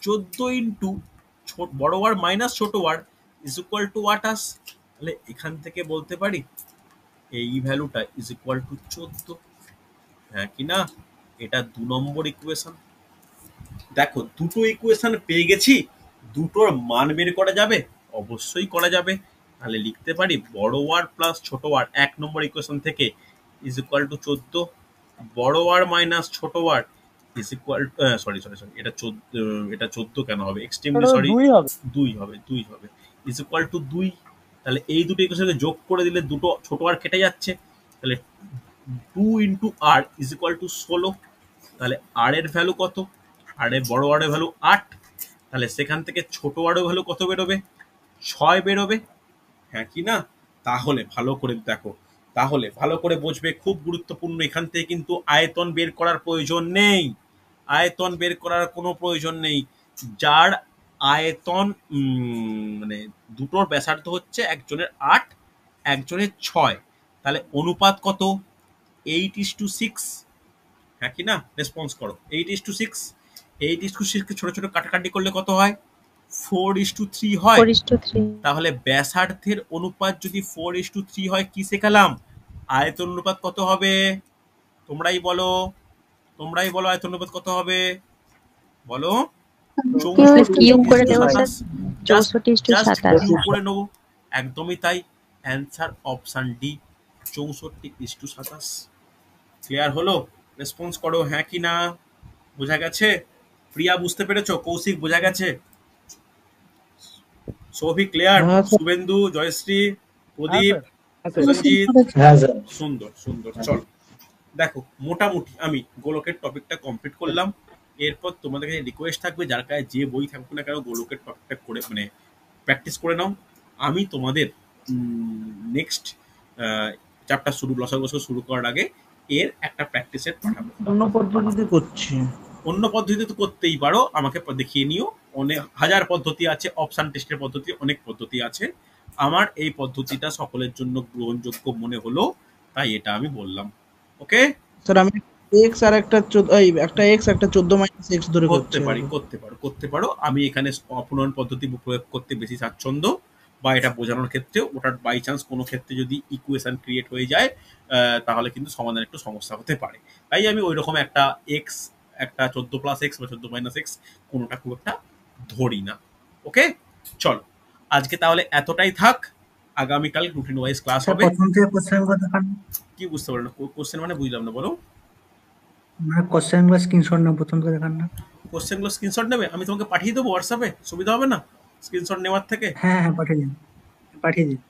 14 ইন্টু বড় আর মাইনাস ছোট আর ইজ ইকুয়াল টু 28। তাহলে এখান থেকে বলতে পারি এই ভ্যালুটা ইজ ইকুয়াল টু 14, হ্যাঁ কি না? এটা 2 নম্বর ইকুয়েশন। দেখো দুটো ইকুয়েশন পেয়ে গেছি, দুটোর মান বের করা যাবে? অবশ্যই করা যাবে। তাহলে লিখতে পারি বড় আর প্লাস ছোট আর 1 নম্বর ইকুয়েশন থেকে ইজ ইকুয়াল টু 14, বড় আর মাইনাস ছোট R is equal sorry sorry sorry এটা 14 কেন হবে? এক্সট্রিমলি সরি, 2 হবে। 2 হবে ইজ ইকুয়াল টু 2। তাহলে এই দুটো ইকুয়েশনকে যোগ করে দিলে দুটো ছোট আর কেটে যাচ্ছে, তাহলে 2 into r is equal to 16। তাহলে আর এর ভ্যালু কত? আর এর বড় আর এর ভ্যালু 8, তাহলে সেখান থেকে ছোট আর এর ভ্যালু কত বেরোবে? 6 বেরোবে, হ্যাঁ কি না? তাহলে ভালো করে দেখো, তাহলে ভালো করে বুঝবে, খুব গুরুত্বপূর্ণ। এখান থেকে কিন্তু আয়তন বের করার প্রয়োজন নেই, আয়তন বের করার কোনো প্রয়োজন নেই। যার আয়তন মানে দুটোর ব্যাসার্ধ হচ্ছে একজনের 8 একজনের 6, তাহলে অনুপাত কত? 8:6, হ্যাঁ কি না? রেসপন্স করো। 8:6, 8:6 কে ছোট ছোট কাটাকাটি করলে কত হয়? 4:3 হয়। 4:3। তাহলে ব্যাসার্ধের অনুপাত যদি 4:3 হয়, কি শেখালাম? আয়তন অনুপাত কত হবে? তোমরাই বলো, তোমরাই বলো আয়তন অনুপাত কত হবে? বলো। কিউব করে দেবো স্যার, 64:27, 64:27। কিউব করে নেবো, একদমই তাই। Answer option D, 64:27। ক্লিয়ার হলো? রেসপন্স করো হ্যাঁ কি না? বোঝা গেছে? প্রিয়া বুঝতে পেরেছো? কৌশিক বোঝা গেছে? সৌভিক ক্লিয়ার? হ্যাঁ স্যার। শুভেন্দু, জয়শ্রী, প্রদীপ, হ্যাঁ স্যার। সঞ্জিত? হ্যাঁ স্যার। সুন্দর সুন্দর। চলো দেখো মোটামুটি আমি গোলকের টপিকটা কমপ্লিট করলাম। এরপর তোমাদের কাছে রিকোয়েস্ট থাকবে, যার কাছে যে বই থাকুক না কেন গোলকের টকটক করে মানে প্র্যাকটিস করে নাও। আমি তোমাদের নেক্সট চ্যাপ্টার শুরু লসাগু শুরু করার আগে এর একটা প্র্যাকটিস সেট পাঠাবো। অন্য পদ্ধতিতে করছি। অন্য পদ্ধতিতে তো করতেই পারো, আমাকে দেখিয়ে নিও। অনেক হাজার পদ্ধতি আছে, অপশন টেস্টের পদ্ধতি, অনেক পদ্ধতি আছে। আমার এই পদ্ধতিটা সকলের জন্য গ্রহণযোগ্য মনে হলো, তাই এটা আমি বললাম। ওকে, স্যার আমি x আর একটা একটা x একটা 14 মাইনাস x ধরে করতে করছি। পারি করতে পারো। আমি এখানে অপনয়ন পদ্ধতি প্রয়োগ করতে বেশি স্বাচ্ছন্দ্য, বা এটা বোঝানোর ক্ষেত্রে ওটার বাই চান্স কোনো ক্ষেত্রে যদি ইকুয়েশন ক্রিয়েট হয়ে যায় তাহলে কিন্তু সমাধান একটু সমস্যা হতে পারে। তাই আমি ওই রকম একটা এক্স, একটা 14+x বা 14-x কোনোটা খুব একটা ধরি না। ওকে, চলো আজকে তাহলে এতটাই থাক। আগামীকাল রুটিন ওয়াইজ ক্লাস হবে। প্রথম থেকে কোশ্চেন গুলো দেখান, কি বুঝতে পারো না? কোশ্চেন মানে বুঝলাম না, বলো। মানে কোশ্চেন গুলো স্ক্রিনশট না প্রথম থেকে দেখান না। কোশ্চেনগুলো স্ক্রিনশট নেবে? আমি তোমাকে পাঠিয়ে দেবো হোয়াটসঅ্যাপে, সুবিধা হবে না স্ক্রিনশট নেওয়ার থেকে? হ্যাঁ হ্যাঁ পাঠিয়ে দিন, পাঠিয়ে দিন।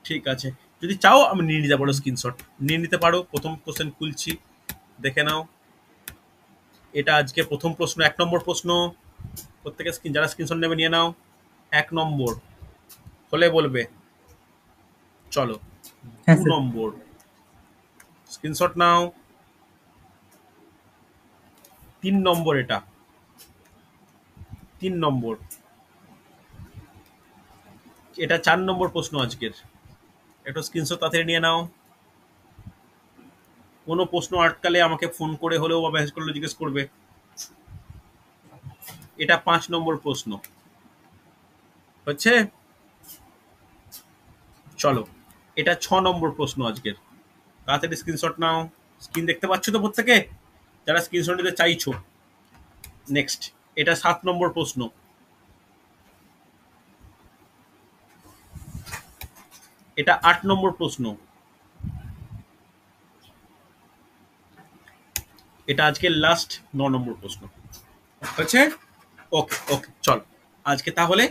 ঠিক আছে, যদি চাও আমি নিয়ে নিতে পারো, স্ক্রিনশট নিয়ে নিতে পারো। প্রথম কোশ্চেন খুলছি, দেখে নাও। এটা আজকে প্রথম প্রশ্ন, 1 নম্বর প্রশ্ন। প্রত্যেকে যারা স্ক্রিনশট নেবে নিয়ে নাও। 1 নম্বর হলে বলবে। চলো হ্যাঁ 2 স্যার। নম্বর, স্ক্রিনশট নাও। 3 নম্বর, এটা 3 নম্বর। এটা 4 নম্বর প্রশ্ন আজকের, একটু স্ক্রিনশট তাড়াতাড়ি নিয়ে নাও। কোনো প্রশ্ন আটকালে আমাকে ফোন করে হলেও বা মেসেজ করলে জিজ্ঞেস করবে। এটা 5 নম্বর প্রশ্ন হচ্ছে। চলো এটা 6 নম্বর প্রশ্ন আজকের, তাড়াতাড়ি স্ক্রিনশট নাও। স্ক্রিন দেখতে পাচ্ছ তো প্রত্যেকে, যারা স্ক্রিনশট নিতে চাইছো? নেক্সট এটা 7 নম্বর প্রশ্ন। এটা 8 নম্বর প্রশ্ন। এটা আজকে লাস্ট 9 নম্বর প্রশ্ন হচ্ছে। ওকে ওকে, চল আজকে তাহলে